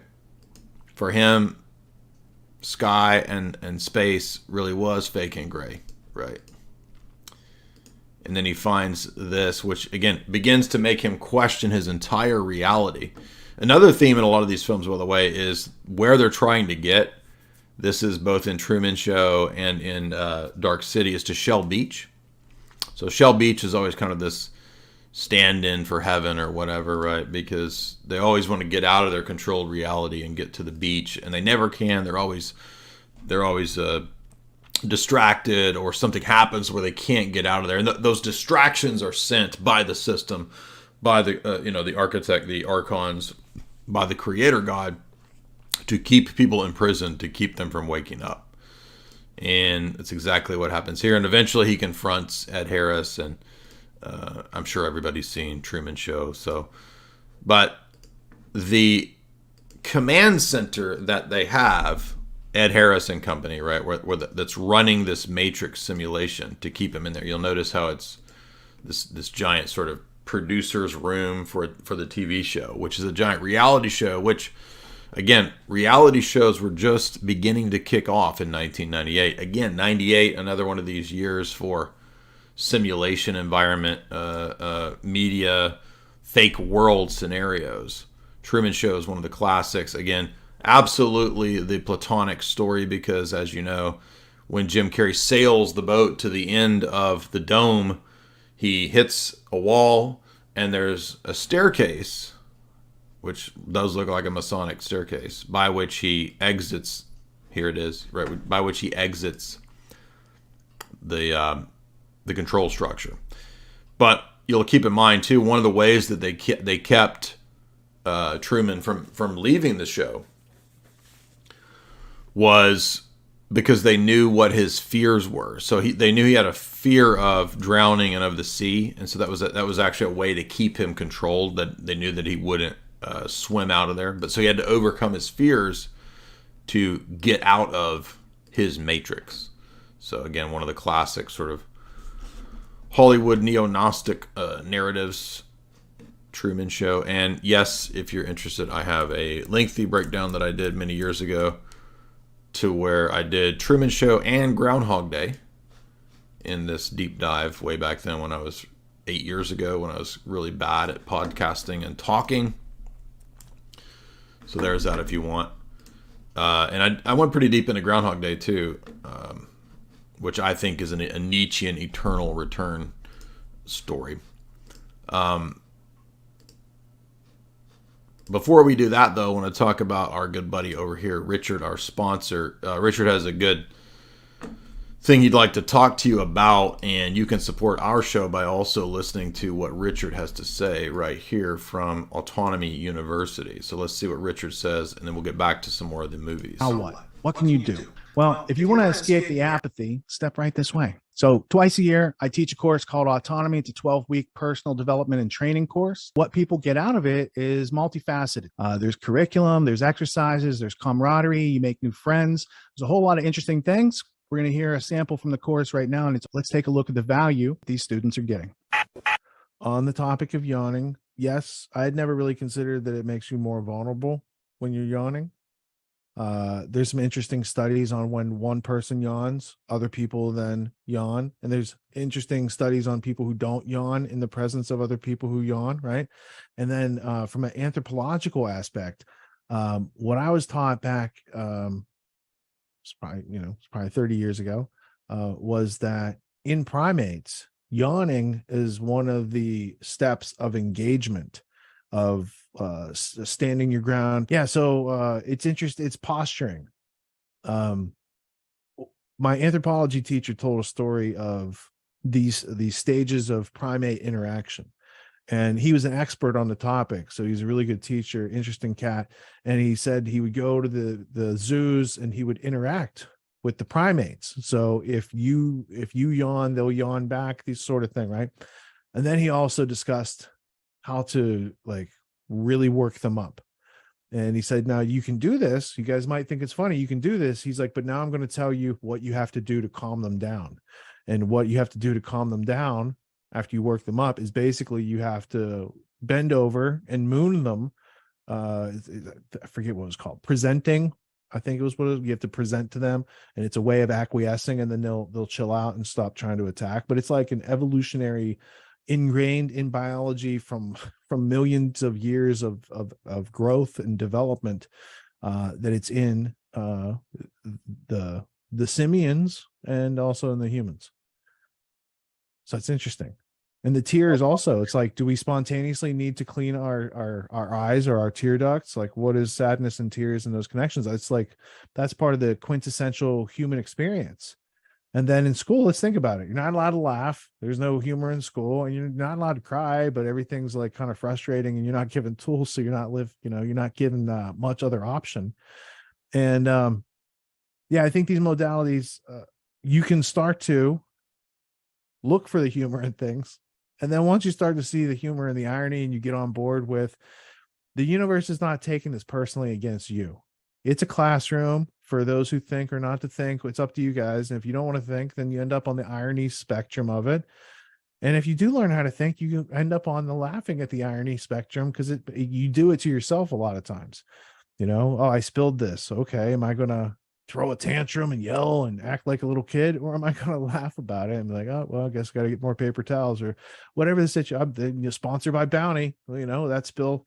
For him, sky and space really was fake and gray, right? And then he finds this, which again begins to make him question his entire reality. Another theme in a lot of these films, by the way, is where they're trying to get. This is both in Truman Show and in Dark City, is to Shell Beach. So Shell Beach is always kind of this stand-in for heaven or whatever, right? Because they always want to get out of their controlled reality and get to the beach, and they never can. They're always distracted, or something happens where they can't get out of there. And those distractions are sent by the system, by the the architect, the archons, by the creator God, to keep people in prison, to keep them from waking up. And that's exactly what happens here. And eventually he confronts Ed Harris, and I'm sure everybody's seen Truman Show. So, but the command center that they have, Ed Harris and company, right, where that's running this matrix simulation to keep him in there. You'll notice how it's this giant sort of producer's room for the TV show, which is a giant reality show, which, again, reality shows were just beginning to kick off in 1998. Again, 98, another one of these years for simulation environment, media, fake world scenarios. Truman Show is one of the classics. Again, absolutely the Platonic story, because, as you know, when Jim Carrey sails the boat to the end of the dome, he hits a wall, and there's a staircase, which does look like a Masonic staircase, by which he exits. Here it is, right? By which he exits the control structure. But you'll keep in mind too, one of the ways that they kept Truman from leaving the show was because they knew what his fears were. So they knew he had a fear of drowning and of the sea, and so that was actually a way to keep him controlled. That they knew that he wouldn't swim out of there, but so he had to overcome his fears to get out of his matrix. So again, one of the classic sort of Hollywood neo-Gnostic narratives, Truman Show. And yes, if you're interested, I have a lengthy breakdown that I did many years ago, to where I did Truman Show and Groundhog Day in this deep dive way back then, when I was 8 years ago, when I was really bad at podcasting and talking. So there's that if you want. And I went pretty deep into Groundhog Day too, which I think is a Nietzschean eternal return story. Before we do that, though, I want to talk about our good buddy over here, Richard, our sponsor. Richard has a good thing he'd like to talk to you about, and you can support our show by also listening to what Richard has to say right here from Autonomy University. So let's see what Richard says, and then we'll get back to some more of the movies. Now what? What can you do? Well, if you want to escape the apathy, step right this way. So twice a year, I teach a course called Autonomy. It's a 12-week personal development and training course. What people get out of it is multifaceted. There's curriculum, there's exercises, there's camaraderie, you make new friends. There's a whole lot of interesting things. We're going to hear a sample from the course right now, and let's take a look at the value these students are getting. On the topic of yawning, yes, I had never really considered that it makes you more vulnerable when you're yawning. There's some interesting studies on when one person yawns, other people then yawn. And there's interesting studies on people who don't yawn in the presence of other people who yawn, right? And then from an anthropological aspect, what I was taught back, it's probably 30 years ago, was that in primates, yawning is one of the steps of engagement, of standing your ground. Yeah, so it's interesting. It's posturing. My anthropology teacher told a story of these stages of primate interaction, and he was an expert on the topic. So he's a really good teacher, interesting cat. And he said he would go to the zoos and he would interact with the primates. So if you yawn, they'll yawn back, these sort of thing, right? And then he also discussed how to like really work them up. And he said, now you can do this. You guys might think it's funny. You can do this. He's like, but now I'm going to tell you what you have to do to calm them down. And what you have to do to calm them down after you work them up is basically you have to bend over and moon them. I forget what it was called. Presenting, I think it was what it was. You have to present to them, and it's a way of acquiescing, and then they'll chill out and stop trying to attack. But it's like an evolutionary, ingrained in biology from millions of years of growth and development, that it's in the simians and also in the humans. So it's interesting. And the tears also, it's like, do we spontaneously need to clean our eyes or our tear ducts? Like, what is sadness and tears and those connections? It's like, that's part of the quintessential human experience. And then in school, let's think about it. You're not allowed to laugh. There's no humor in school, and you're not allowed to cry, but everything's like kind of frustrating, and you're not given tools. So you're not given much other option. And yeah, I think these modalities, you can start to look for the humor in things. And then once you start to see the humor and the irony, and you get on board with the universe is not taking this personally against you. It's a classroom for those who think or not to think. It's up to you guys. And if you don't want to think, then you end up on the irony spectrum of it. And if you do learn how to think, you end up on the laughing at the irony spectrum, because you do it to yourself a lot of times. Oh, I spilled this. Okay, am I going to throw a tantrum and yell and act like a little kid, or am I going to laugh about it and be like, oh, well, I guess I got to get more paper towels or whatever the situation? Sponsored by Bounty, that spill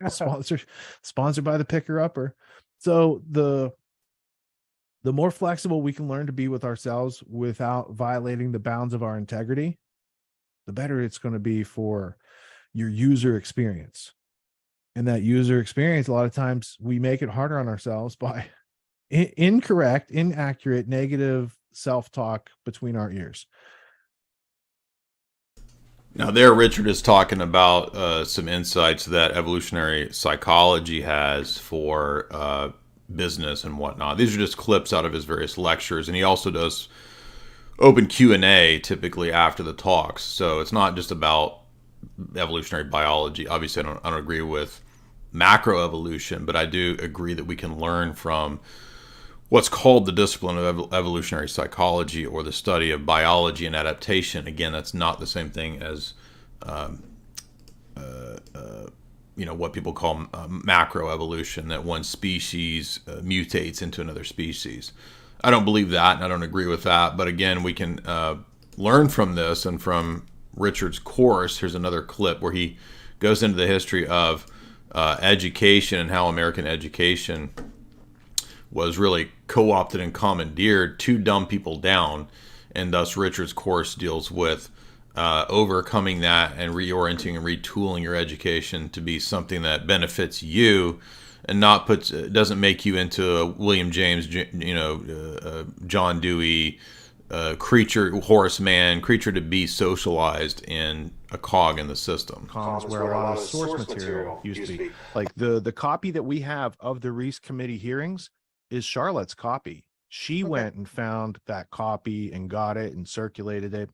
sponsored by the picker upper. So the more flexible we can learn to be with ourselves without violating the bounds of our integrity, the better it's going to be for your user experience. And that user experience, a lot of times we make it harder on ourselves by incorrect, inaccurate, negative self-talk between our ears. Now there, Richard is talking about some insights that evolutionary psychology has for business and whatnot. These are just clips out of his various lectures, and he also does open Q&A typically after the talks. So it's not just about evolutionary biology. Obviously, I don't agree with macroevolution, but I do agree that we can learn from what's called the discipline of evolutionary psychology, or the study of biology and adaptation. Again, that's not the same thing as what people call macroevolution, that one species mutates into another species. I don't believe that, and I don't agree with that. But again, we can learn from this. And from Richard's course, here's another clip where he goes into the history of education and how American education was really co-opted and commandeered to dumb people down. And thus Richard's course deals with overcoming that and reorienting and retooling your education to be something that benefits you, and not doesn't make you into a William James, John Dewey, Horace Mann creature to be socialized in a cog in the system. Columns where a lot of source material used to be. Like the copy that we have of the Reese Committee hearings is Charlotte's copy. She went and found that copy and got it and circulated it.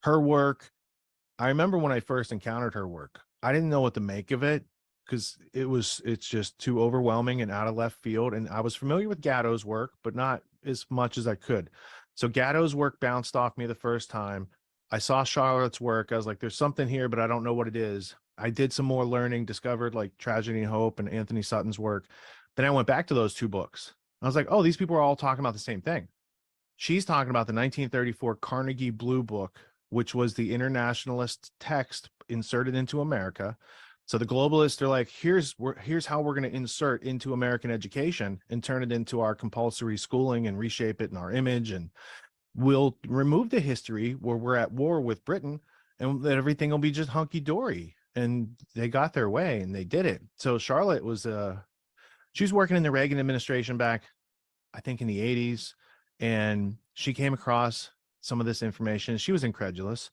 Her work, I remember when I first encountered her work, I didn't know what to make of it, because it's just too overwhelming and out of left field. And I was familiar with Gatto's work, but not as much as I could. So Gatto's work bounced off me the first time. I saw Charlotte's work. I was like, there's something here, but I don't know what it is. I did some more learning, discovered like Tragedy and Hope and Anthony Sutton's work. Then I went back to those two books. I was like, oh, these people are all talking about the same thing. She's talking about the 1934 Carnegie Blue Book, which was the internationalist text inserted into America. So the globalists are like, here's how we're going to insert into American education and turn it into our compulsory schooling and reshape it in our image. And we'll remove the history where we're at war with Britain, and that everything will be just hunky-dory. And they got their way, and they did it. So Charlotte was she was working in the Reagan administration back, I think, in the 80s. And she came across some of this information. She was incredulous.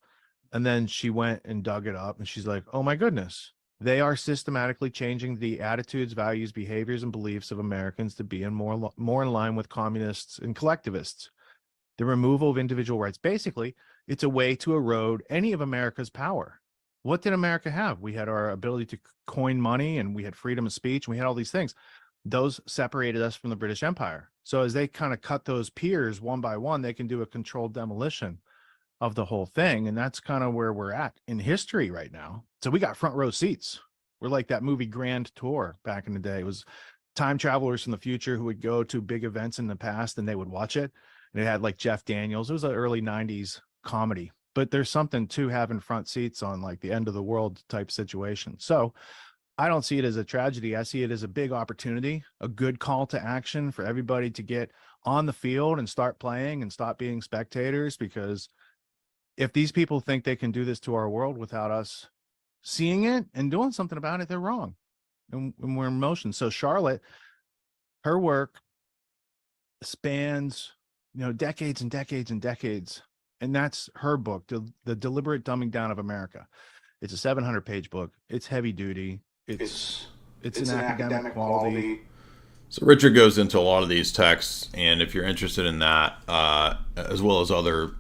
And then she went and dug it up, and she's like, oh my goodness, they are systematically changing the attitudes, values, behaviors, and beliefs of Americans to be more in line with communists and collectivists. the removal of individual rights. Basically, it's a way to erode any of America's power. What did America have? We had our ability to coin money, and we had freedom of speech, and we had all these things. Those separated us from the British Empire. So as they kind of cut those piers one by one, they can do a controlled demolition of the whole thing. And that's kind of where we're at in history right now. So we got front row seats. We're like that movie Grand Tour back in the day. It was time travelers from the future who would go to big events in the past and they would watch it. And it had like Jeff Daniels. It was an early 90s comedy. But there's something to having front seats on like the end of the world type situation. So I don't see it as a tragedy. I see it as a big opportunity, a good call to action for everybody to get on the field and start playing and stop being spectators. Because if these people think they can do this to our world without us seeing it and doing something about it, they're wrong. And we're in motion. So Charlotte, her work spans, decades and decades and decades. And that's her book, The Deliberate Dumbing Down of America. It's a 700-page book. It's heavy duty. It's an academic quality. So Richard goes into a lot of these texts, and if you're interested in that, as well as other,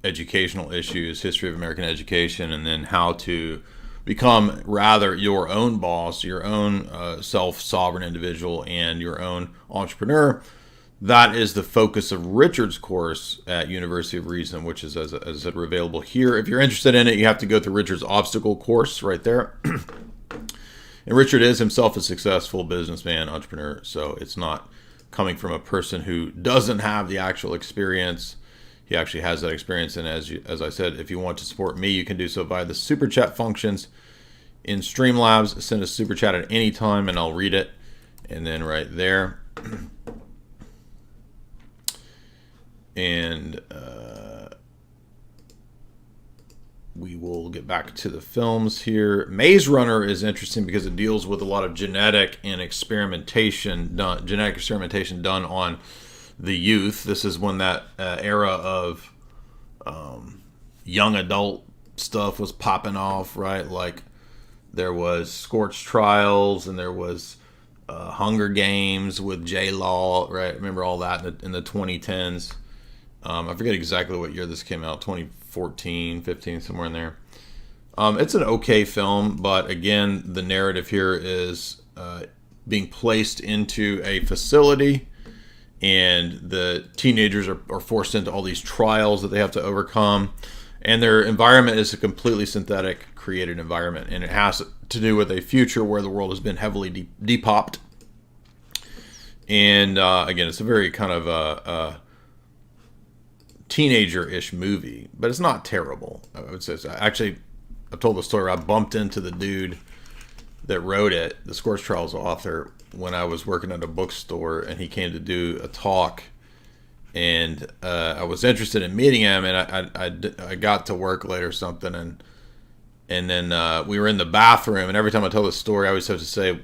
educational issues, history of American education, and then how to become rather your own boss, your own self-sovereign individual, and your own entrepreneur. That is the focus of Richard's course at University of Reason, which is, as I said, available here. If you're interested in it, you have to go through Richard's obstacle course right there. And Richard is himself a successful businessman, entrepreneur, so it's not coming from a person who doesn't have the actual experience. He actually has that experience, and as I said, if you want to support me, you can do so via the super chat functions in Streamlabs. Send a super chat at any time, and I'll read it. And then right there. And we will get back to the films here. Maze Runner is interesting because it deals with a lot of genetic experimentation done on the youth. This is when that era of young adult stuff was popping off, right? Like there was Scorched Trials, and there was Hunger Games with J-Law, right? Remember all that in the 2010s. I forget exactly what year this came out, 2014, 15, somewhere in there. It's an okay film, but again, the narrative here is being placed into a facility, and the teenagers are forced into all these trials that they have to overcome, and their environment is a completely synthetic, created environment, and it has to do with a future where the world has been heavily depopped. And again, it's a very kind of teenager-ish movie, but it's not terrible. I would say. Actually, I've told the story where I bumped into the dude that wrote it, the Scorched Trials author, when I was working at a bookstore, and he came to do a talk, and I was interested in meeting him, and I got to work late or something, and then we were in the bathroom, and every time I tell this story, I always have to say,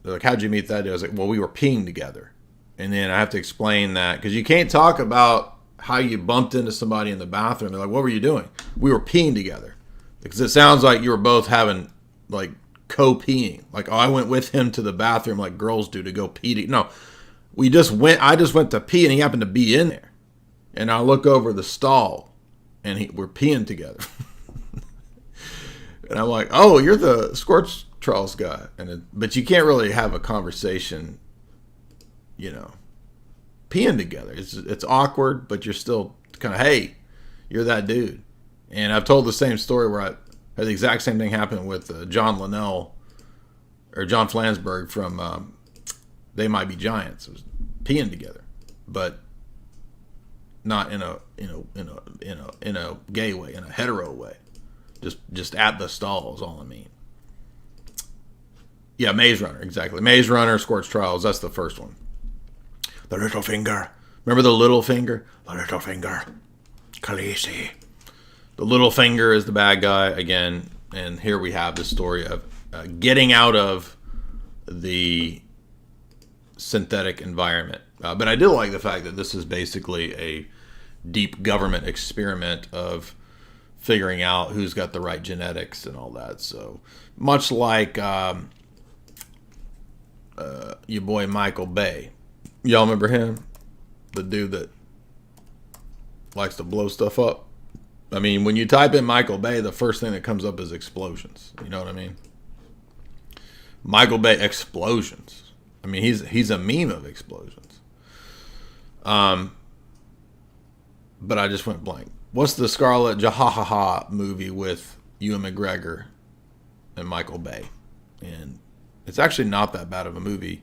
they're like, how'd you meet that dude? I was like, well, we were peeing together. And then I have to explain that, because you can't talk about how you bumped into somebody in the bathroom. They're like, what were you doing? We were peeing together. Because it sounds like you were both having, like, co-peeing. Like, oh, I went with him to the bathroom like girls do to go pee. No, I just went to pee, and he happened to be in there. And I look over the stall, and we're peeing together. And I'm like, oh, you're the Scorched Trials guy. But you can't really have a conversation, peeing together. It's awkward, but you're still kind of, hey, you're that dude. And I've told the same story where I had the exact same thing happen with John Linnell or John Flansburgh from They Might Be Giants. It was peeing together, but not in a gay way, in a hetero way. Just at the stall is all I mean. Yeah, Maze Runner, exactly. Maze Runner, Scorched Trials. That's the first one. The little finger. Remember the little finger? The little finger. Khaleesi. The little finger is the bad guy again. And here we have the story of getting out of the synthetic environment. But I did like the fact that this is basically a deep government experiment of figuring out who's got the right genetics and all that. So much like your boy Michael Bay. Y'all remember him? the dude that likes to blow stuff up. I mean, when you type in Michael Bay, the first thing that comes up is explosions. You know what I mean? Michael Bay explosions. I mean, he's a meme of explosions. But I just went blank. What's the Scarlett Johansson movie with Ewan McGregor and Michael Bay? And it's actually not that bad of a movie.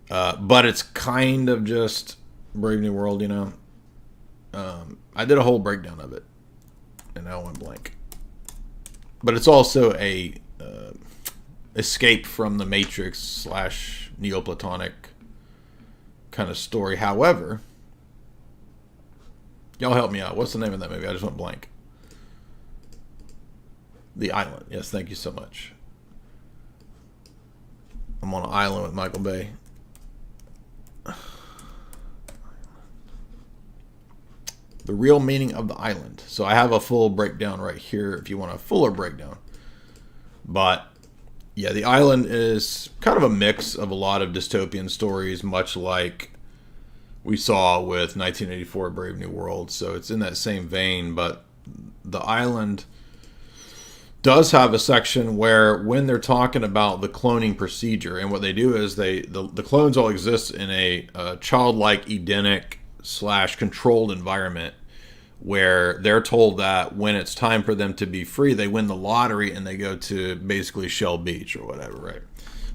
But it's kind of just Brave New World, you know. I did a whole breakdown of it, and I went blank. But it's also a escape from the Matrix / Neoplatonic kind of story. However, y'all help me out. What's the name of that movie? I just went blank. The Island. Yes, thank you so much. I'm on an island with Michael Bay. The real meaning of the island. So I have a full breakdown right here if you want a fuller breakdown. But yeah, the island is kind of a mix of a lot of dystopian stories, much like we saw with 1984 Brave New World. So it's in that same vein, but the island does have a section where when they're talking about the cloning procedure, and what they do is the clones all exist in a childlike Edenic / controlled environment where they're told that when it's time for them to be free, they win the lottery and they go to basically Shell Beach or whatever, right?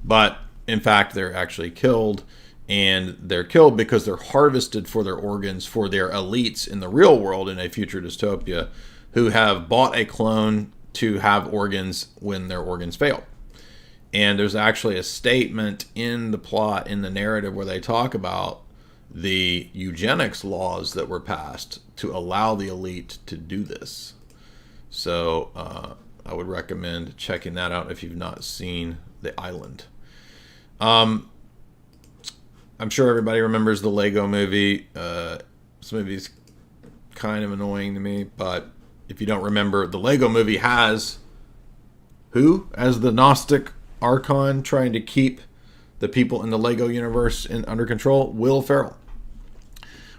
But in fact, they're actually killed, and they're killed because they're harvested for their organs for their elites in the real world in a future dystopia who have bought a clone to have organs when their organs fail. And there's actually a statement in the plot, in the narrative, where they talk about the eugenics laws that were passed to allow the elite to do this. So I would recommend checking that out if you've not seen The Island. I'm sure everybody remembers the Lego movie. This movie's kind of annoying to me, but if you don't remember, the Lego movie has who as the Gnostic Archon trying to keep the people in the Lego universe under control? Will Ferrell.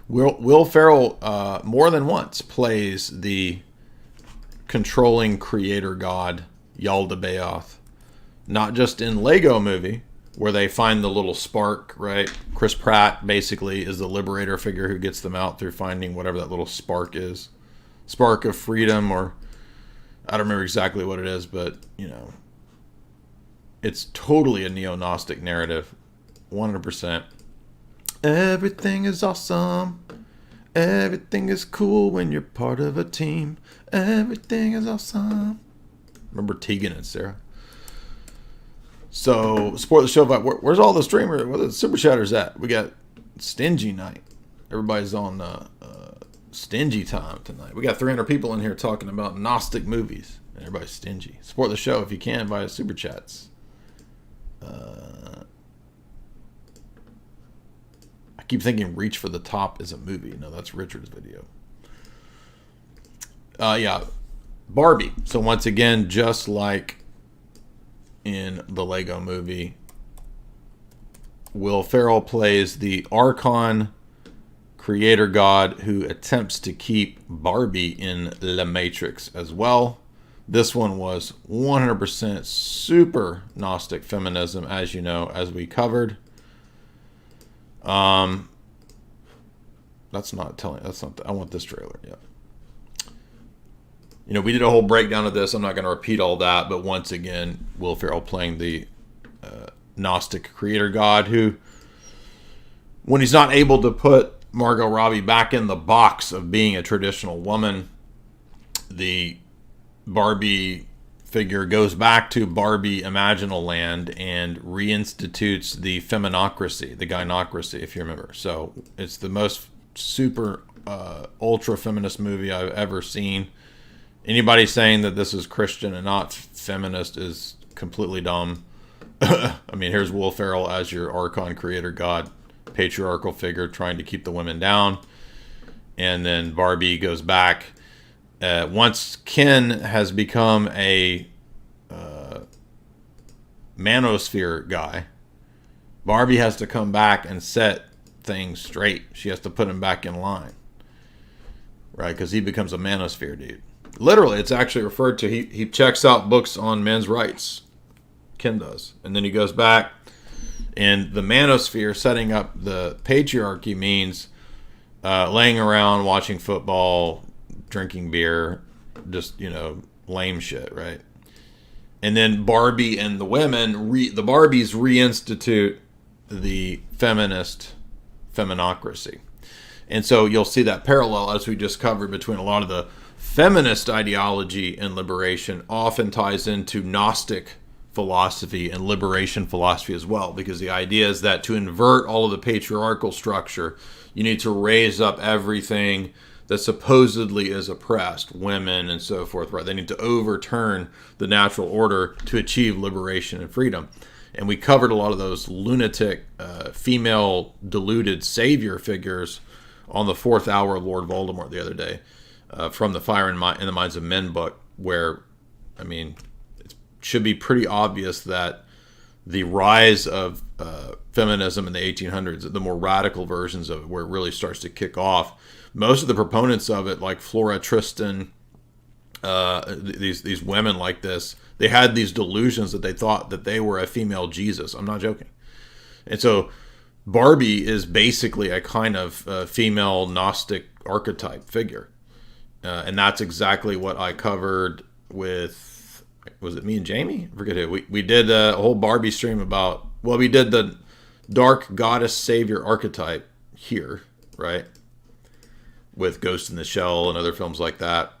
Will Ferrell more than once plays the controlling creator god Yaldabaoth. Not just in Lego movie, where they find the little spark, right? Chris Pratt basically is the liberator figure who gets them out through finding whatever that little spark is. Spark of freedom, or I don't remember exactly what it is, but, you know, it's totally a neo-Gnostic narrative. 100%. Everything is awesome. Everything is cool when you're part of a team. Everything is awesome. Remember Tegan and Sarah? So, support the show. Where's all the streamers? Where the super chatters at? We got Stingy Night. Everybody's on stingy time tonight. We got 300 people in here talking about Gnostic movies. And everybody's stingy. Support the show if you can via super chats. I keep thinking Reach for the Top is a movie. No, that's Richard's video. Yeah, Barbie. So once again, just like in the Lego movie, Will Ferrell plays the Archon creator god who attempts to keep Barbie in the Matrix as well. This one was 100% super Gnostic feminism, as you know, as we covered. I want this trailer. Yeah. You know, we did a whole breakdown of this. I'm not going to repeat all that, but once again, Will Ferrell playing the Gnostic creator god who, when he's not able to put Margot Robbie back in the box of being a traditional woman, the Barbie figure goes back to Barbie Imaginal Land and reinstitutes the feminocracy, the gynocracy, if you remember. So it's the most super ultra feminist movie I've ever seen. Anybody saying that this is Christian and not feminist is completely dumb. I mean, here's Will Ferrell as your Archon creator god, patriarchal figure trying to keep the women down. And then Barbie goes back. Once Ken has become a manosphere guy, Barbie has to come back and set things straight. She has to put him back in line, right? Because he becomes a manosphere dude. Literally, it's actually referred to. He checks out books on men's rights. Ken does, and then he goes back. And the manosphere, setting up the patriarchy, means laying around, watching football, drinking beer, just, lame shit, right? And then Barbie and the women, the Barbies reinstitute the feminocracy. And so you'll see that parallel, as we just covered, between a lot of the feminist ideology and liberation often ties into Gnostic philosophy and liberation philosophy as well, because the idea is that to invert all of the patriarchal structure, you need to raise up everything that supposedly is oppressed, women and so forth, right? They need to overturn the natural order to achieve liberation and freedom. And we covered a lot of those lunatic, female deluded savior figures on the 4th hour of Lord Voldemort the other day, from the Fire in the Minds of Men book, where, it should be pretty obvious that the rise of feminism in the 1800s, the more radical versions of it, where it really starts to kick off, most of the proponents of it, like Flora Tristan, these women like this, they had these delusions that they thought that they were a female Jesus. I'm not joking. And so Barbie is basically a kind of female Gnostic archetype figure. And that's exactly what I covered with, was it me and Jamie? I forget who. We did a whole Barbie stream about, we did the dark goddess savior archetype here, right? With Ghost in the Shell and other films like that.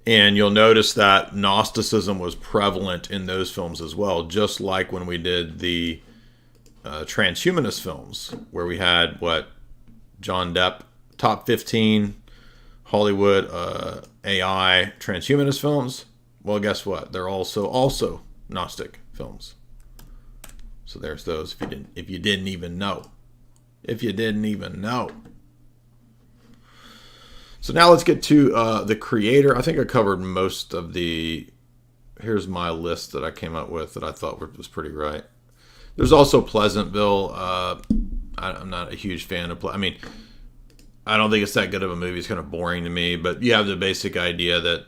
And you'll notice that Gnosticism was prevalent in those films as well, just like when we did the transhumanist films, where we had, John Depp, top 15 Hollywood AI transhumanist films. Well, guess what? They're also Gnostic films. So there's those, if you didn't even know. If you didn't even know. So now let's get to the creator. I think I covered most of the... Here's my list that I came up with that I thought was pretty right. There's also Pleasantville. I'm not a huge fan of... I don't think it's that good of a movie. It's kind of boring to me. But you have the basic idea that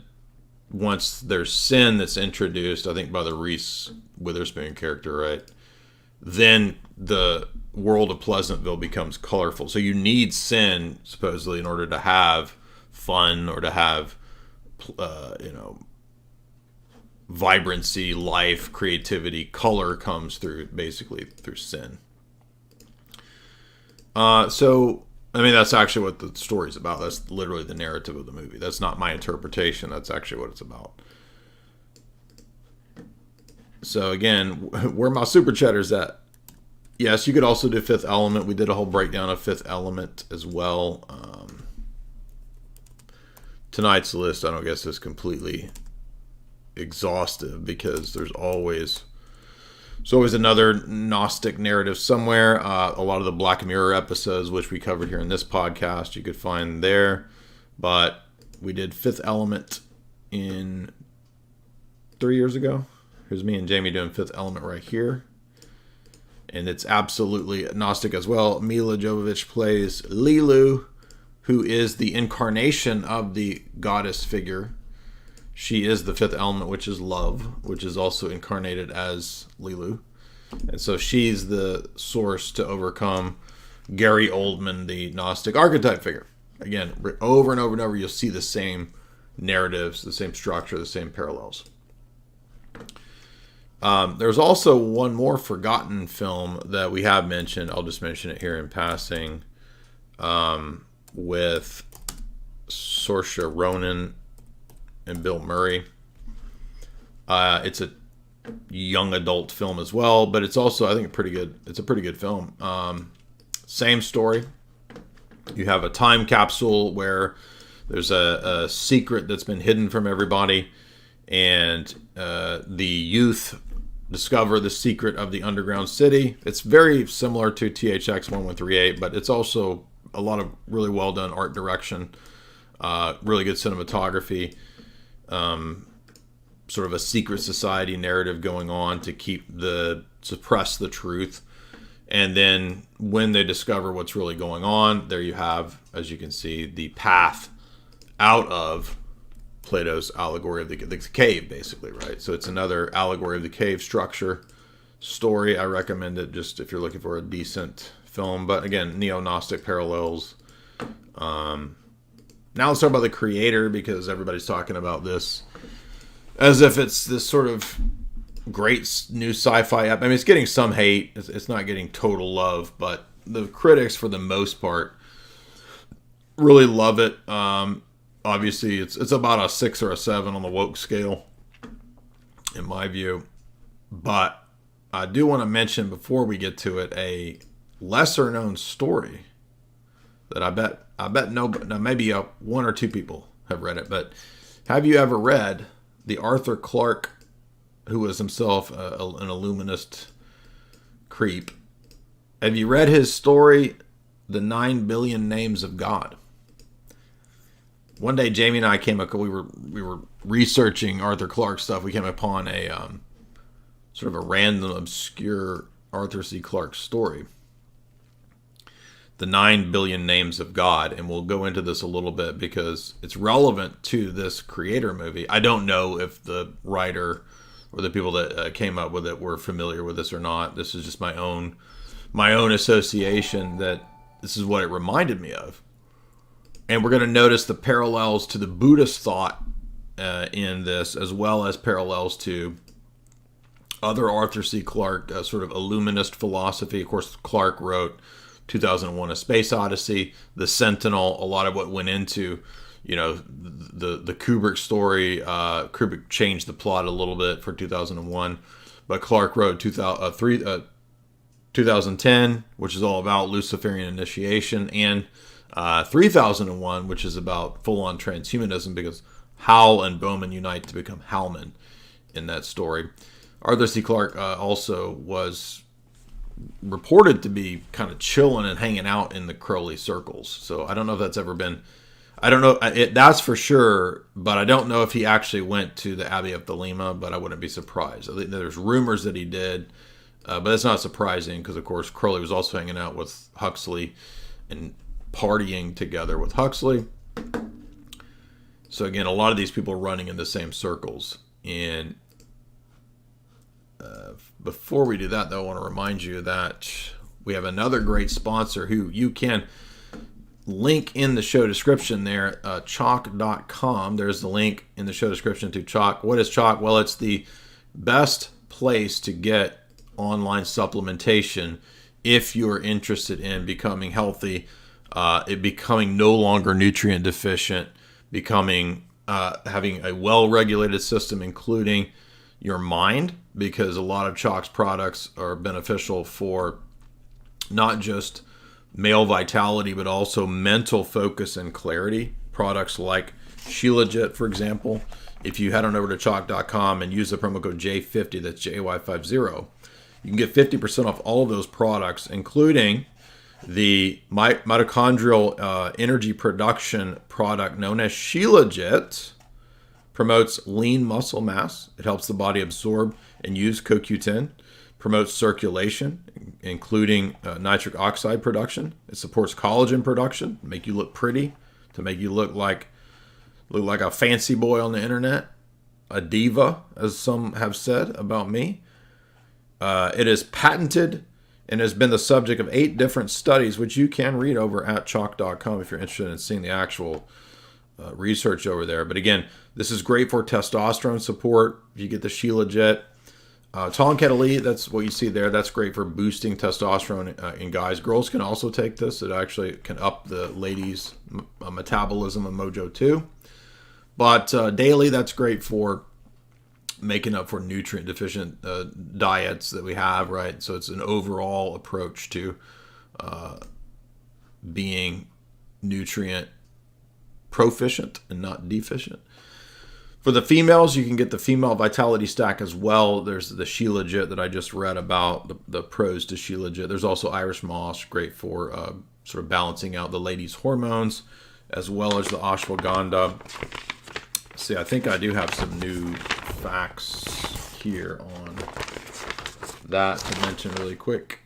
once there's sin that's introduced, I think by the Reese Witherspoon character, right? Then the world of Pleasantville becomes colorful. So you need sin, supposedly, in order to have fun or to have, vibrancy, life, creativity. Color comes through sin. That's actually what the story's about. That's literally the narrative of the movie. That's not my interpretation. That's actually what it's about. So again, where my super chatters at? Yes, you could also do Fifth Element. We did a whole breakdown of Fifth Element as well. Tonight's list, I don't guess, is completely exhaustive, because there's always another Gnostic narrative somewhere. A lot of the Black Mirror episodes, which we covered here in this podcast, you could find there. But we did Fifth Element 3 years ago. Here's me and Jamie doing Fifth Element right here. And it's absolutely Gnostic as well. Mila Jovovich plays Lilu, who is the incarnation of the goddess figure. She is the fifth element, which is love, which is also incarnated as Lilu. And so she's the source to overcome Gary Oldman, the Gnostic archetype figure. Again, over and over and over, you'll see the same narratives, the same structure, the same parallels. There's also one more forgotten film that we have mentioned. I'll just mention it here in passing, with Saoirse Ronan and Bill Murray. It's a young adult film as well, but it's also, I think, pretty good. It's a pretty good film. Same story. You have a time capsule where there's a secret that's been hidden from everybody, and the youth discover the secret of the underground city. It's very similar to THX 1138, but it's also a lot of really well done art direction, really good cinematography, sort of a secret society narrative going on to suppress the truth. And then when they discover what's really going on, there you have, as you can see, the path out of Plato's allegory of the cave, basically, right? So it's another allegory of the cave structure story. I recommend it just if you're looking for a decent film. But again, neo-Gnostic parallels. Now let's talk about the creator, because everybody's talking about this as if it's this sort of great new sci-fi app. I mean, it's getting some hate. It's not getting total love, but the critics, for the most part, really love it. Obviously, it's about a 6 or a 7 on the woke scale, in my view. But I do want to mention, before we get to it, a lesser-known story that I bet maybe one or two people have read it. But have you ever read the Arthur Clarke, who was himself an illuminist creep? Have you read his story, The 9 Billion Names of God? One day, Jamie and I we were researching Arthur Clarke stuff. We came upon a sort of a random, obscure Arthur C. Clarke story, The 9 Billion Names of God. And we'll go into this a little bit because it's relevant to this creator movie. I don't know if the writer or the people that came up with it were familiar with this or not. This is just my own association, that this is what it reminded me of. And we're going to notice the parallels to the Buddhist thought in this, as well as parallels to other Arthur C. Clarke sort of illuminist philosophy. Of course, Clarke wrote 2001: A Space Odyssey, The Sentinel, a lot of what went into, the Kubrick story. Kubrick changed the plot a little bit for 2001, but Clarke wrote 2010, which is all about Luciferian initiation, and 3001, which is about full-on transhumanism, because Hal and Bowman unite to become Halman in that story. Arthur C. Clarke also was reported to be kind of chilling and hanging out in the Crowley circles. So I don't know if that's ever been... I don't know, that's for sure, but I don't know if he actually went to the Abbey of Thelema, but I wouldn't be surprised. There's rumors that he did, but it's not surprising, because, of course, Crowley was also hanging out with Huxley and partying together with Huxley. So again, a lot of these people are running in the same circles. And before we do that, though, I want to remind you that we have another great sponsor who you can link in the show description there, chalk.com. There's the link in the show description to Chalk. What is Chalk? Well, it's the best place to get online supplementation if you're interested in becoming healthy, becoming no longer nutrient deficient, becoming having a well-regulated system, including your mind, because a lot of Chalk's products are beneficial for not just male vitality, but also mental focus and clarity. Products like Shilajit, for example. If you head on over to chalk.com and use the promo code J50, that's JY50, you can get 50% off all of those products, including the mitochondrial energy production product known as Shilajit. Promotes lean muscle mass. It helps the body absorb and use CoQ10. Promotes circulation, including nitric oxide production. It supports collagen production, make you look pretty, to make you look like a fancy boy on the internet, a diva, as some have said about me. It is patented and has been the subject of 8 different studies, which you can read over at chalk.com if you're interested in seeing the actual research over there. But again, this is great for testosterone support. If you get the Shilajit, Tonkat Elite, that's what you see there. That's great for boosting testosterone in guys. Girls can also take this. It actually can up the ladies' metabolism and mojo too. But daily, that's great for making up for nutrient deficient diets that we have, right? So it's an overall approach to being nutrient proficient and not deficient. For the females, you can get the female vitality stack as well. There's the Shilajit that I just read about, the pros to Shilajit. There's also Irish moss, great for sort of balancing out the ladies' hormones, as well as the ashwagandha. See, I think I do have some new facts here on that to mention really quick.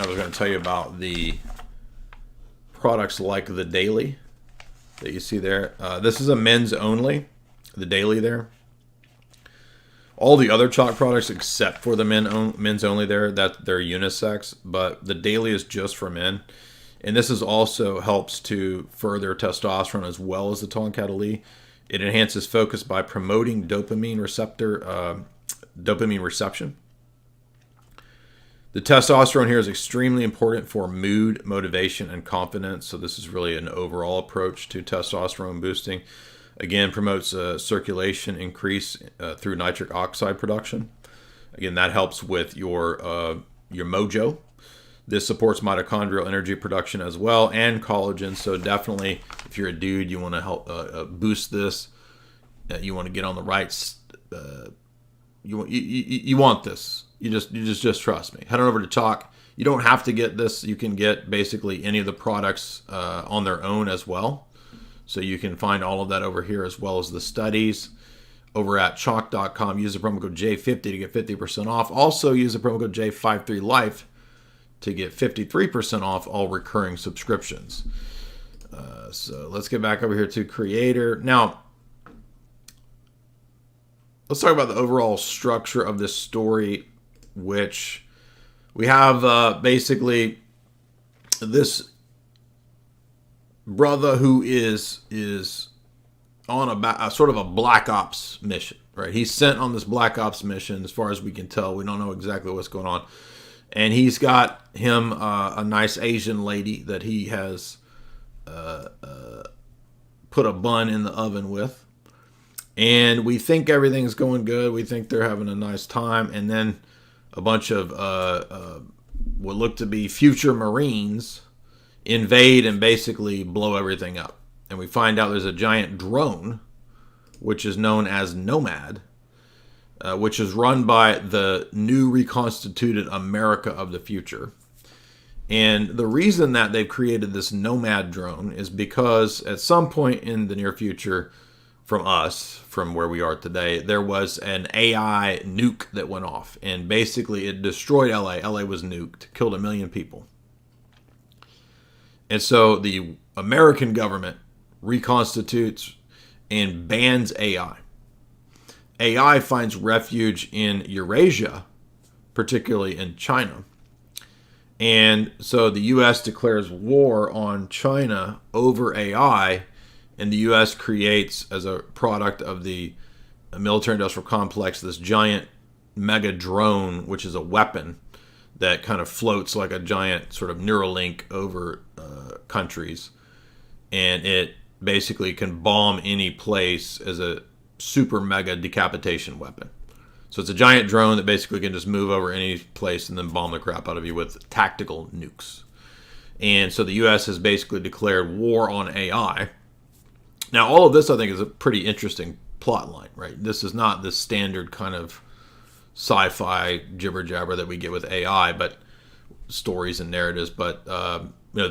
I was going to tell you about the products like the Daily that you see there. This is a men's only, the Daily there. All the other chalk products except for the men's only there, that they're unisex, but the Daily is just for men. And this is also helps to further testosterone as well as the Tonkatali. It enhances focus by promoting dopamine reception. The testosterone here is extremely important for mood, motivation, and confidence. So this is really an overall approach to testosterone boosting. Again, promotes circulation increase through nitric oxide production. Again, that helps with your mojo. This supports mitochondrial energy production as well, and collagen. So definitely, if you're a dude, you want to help boost this. You want to get on the right. You want this. You just trust me. Head on over to Chalk. You don't have to get this. You can get basically any of the products on their own as well. So you can find all of that over here as well as the studies over at chalk.com. Use the promo code J50 to get 50% off. Also use the promo code J53Life to get 53% off all recurring subscriptions. So let's get back over here to Creator. Now, let's talk about the overall structure of this story, which we have basically this brother who is on a sort of a black ops mission, right? He's sent on this black ops mission. As far as we can tell, we don't know exactly what's going on. And he's got him a nice Asian lady that he has put a bun in the oven with. And we think everything's going good. We think they're having a nice time. And then a bunch of what look to be future Marines invade and basically blow everything up. And we find out there's a giant drone, which is known as Nomad, which is run by the new reconstituted America of the future. And the reason that they've created this Nomad drone is because at some point in the near future, from where we are today, there was an AI nuke that went off. And basically it destroyed LA. LA was nuked, killed 1 million people. And so the American government reconstitutes and bans AI. AI finds refuge in Eurasia, particularly in China. And so the U.S. declares war on China over AI, and the U.S. creates, as a product of the military-industrial complex, this giant mega drone, which is a weapon that kind of floats like a giant sort of Neuralink over countries. And it basically can bomb any place as a super mega decapitation weapon. So it's a giant drone that basically can just move over any place and then bomb the crap out of you with tactical nukes. And so the U.S. has basically declared war on AI. Now, all of this, I think, is a pretty interesting plot line, right? This is not the standard kind of sci-fi jibber-jabber that we get with AI, but stories and narratives. But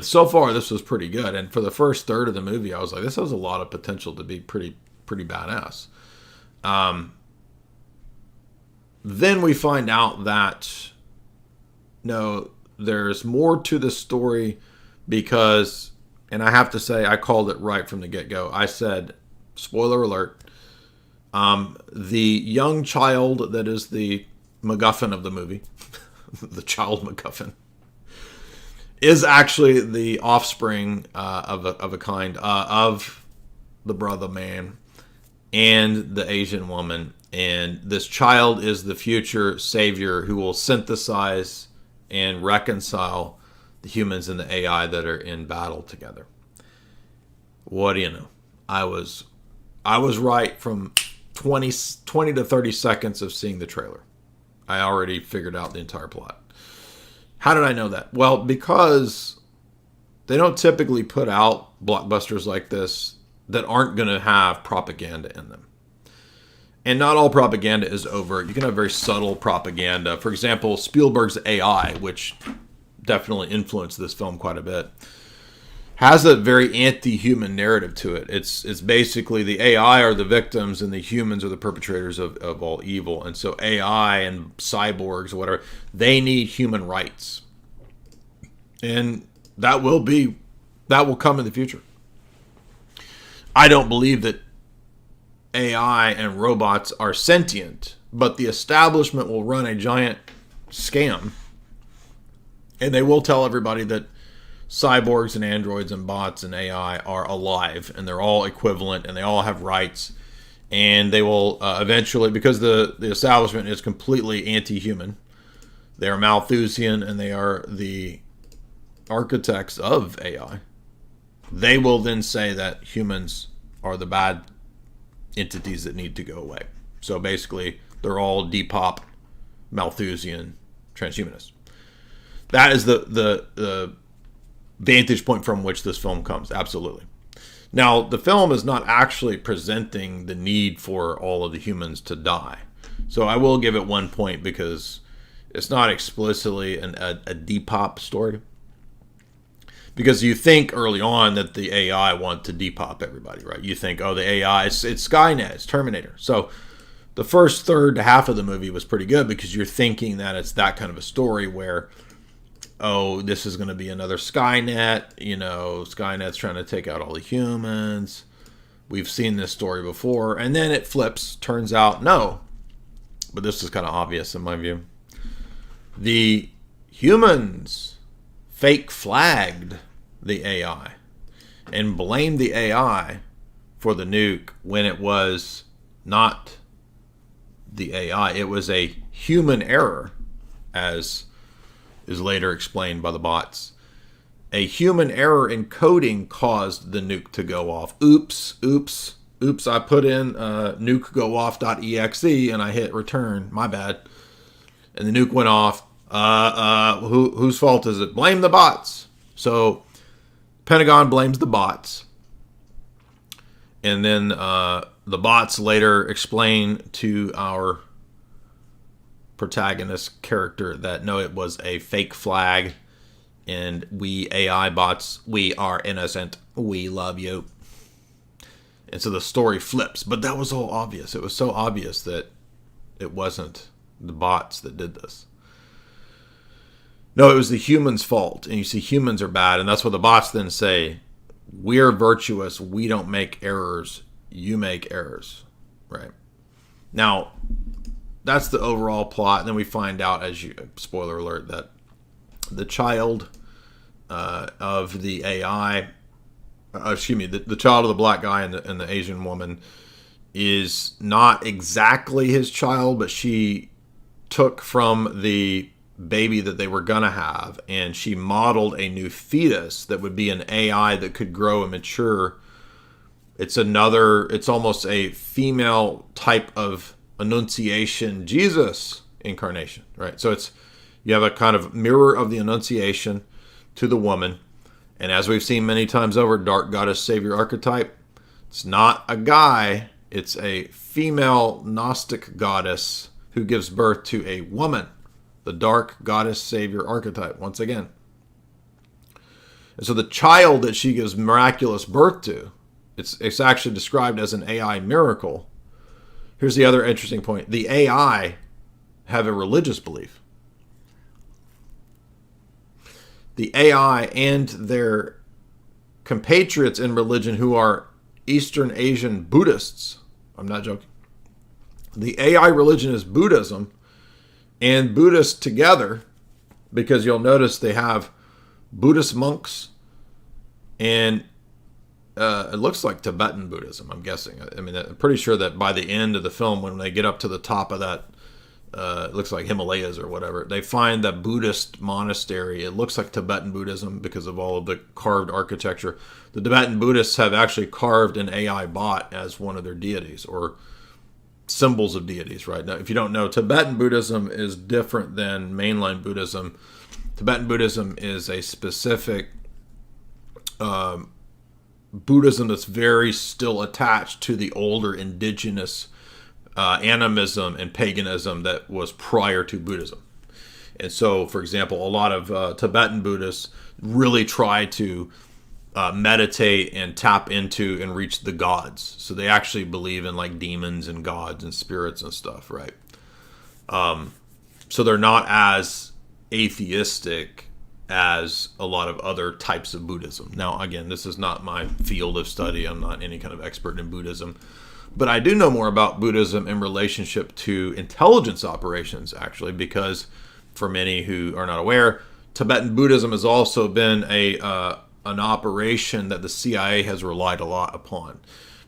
so far, this was pretty good. And for the first third of the movie, I was like, this has a lot of potential to be pretty badass. Then we find out that no, there's more to the story because, and I have to say, I called it right from the get-go. I said, spoiler alert, the young child that is the MacGuffin of the movie, the child MacGuffin, is actually the offspring of a kind of the brother man and the Asian woman. And this child is the future savior who will synthesize and reconcile the humans and the AI that are in battle together. What do you know? I was right from 20 to 30 seconds of seeing the trailer. I already figured out the entire plot. How did I know that? Well, because they don't typically put out blockbusters like this that aren't going to have propaganda in them. And not all propaganda is overt. You can have very subtle propaganda. For example, Spielberg's AI, which definitely influenced this film quite a bit, has a very anti-human narrative to it. It's basically the AI are the victims and the humans are the perpetrators of all evil. And so AI and cyborgs or whatever, they need human rights. And that will come in the future. I don't believe that AI and robots are sentient, but the establishment will run a giant scam, and they will tell everybody that cyborgs and androids and bots and AI are alive, and they're all equivalent, and they all have rights, and they will eventually, because the establishment is completely anti-human, they are Malthusian, and they are the architects of AI, they will then say that humans are the bad entities that need to go away. So basically, they're all Depop, Malthusian transhumanists. That is the vantage point from which this film comes, absolutely. Now, the film is not actually presenting the need for all of the humans to die. So I will give it 1 point because it's not explicitly a Depop story. Because you think early on that the AI want to depop everybody, right? You think, oh, the AI, it's Skynet, it's Terminator. So the first third to half of the movie was pretty good because you're thinking that it's that kind of a story where, oh, this is going to be another Skynet. You know, Skynet's trying to take out all the humans. We've seen this story before. And then it flips. Turns out, no. But this is kind of obvious in my view. The humans fake flagged the AI and blamed the AI for the nuke when it was not the AI. It was a human error, as is later explained by the bots. A human error in coding caused the nuke to go off. Oops, I put in nukeGoOff.exe and I hit return. My bad. And the nuke went off. Whose fault is it? Blame the bots. So Pentagon blames the bots. And then the bots later explain to our protagonist character that no, it was a fake flag. And we AI bots, we are innocent. We love you. And so the story flips. But that was all obvious. It was so obvious that it wasn't the bots that did this. No, it was the humans' fault. And you see, humans are bad. And that's what the bots then say. We're virtuous. We don't make errors. You make errors. Right? Now, that's the overall plot. And then we find out, spoiler alert, that the child of the AI, the child of the black guy and the Asian woman is not exactly his child, but she took from the baby that they were gonna have, and she modeled a new fetus that would be an AI that could grow and mature. It's almost a female type of Annunciation Jesus incarnation, right? So you have a kind of mirror of the Annunciation to the woman, and as we've seen many times over, dark goddess savior archetype, it's not a guy, it's a female Gnostic goddess who gives birth to a woman. The dark goddess savior archetype, once again. And so the child that she gives miraculous birth to, it's actually described as an AI miracle. Here's the other interesting point. The AI have a religious belief. The AI and their compatriots in religion who are Eastern Asian Buddhists, I'm not joking. The AI religion is Buddhism, and Buddhists together, because you'll notice they have Buddhist monks and it looks like Tibetan Buddhism, I'm guessing. I mean, I'm pretty sure that by the end of the film, when they get up to the top of that, it looks like Himalayas or whatever, they find that Buddhist monastery. It looks like Tibetan Buddhism because of all of the carved architecture. The Tibetan Buddhists have actually carved an AI bot as one of their deities or symbols of deities, right? Now, if you don't know, Tibetan Buddhism is different than mainline Buddhism. Tibetan Buddhism is a specific Buddhism that's very still attached to the older indigenous animism and paganism that was prior to Buddhism. And so, for example, a lot of Tibetan Buddhists really try to meditate and tap into and reach the gods. So they actually believe in like demons and gods and spirits and stuff, right? So they're not as atheistic as a lot of other types of Buddhism. Now, again, this is not my field of study. I'm not any kind of expert in Buddhism. But I do know more about Buddhism in relationship to intelligence operations, actually, because for many who are not aware, Tibetan Buddhism has also been an operation that the CIA has relied a lot upon.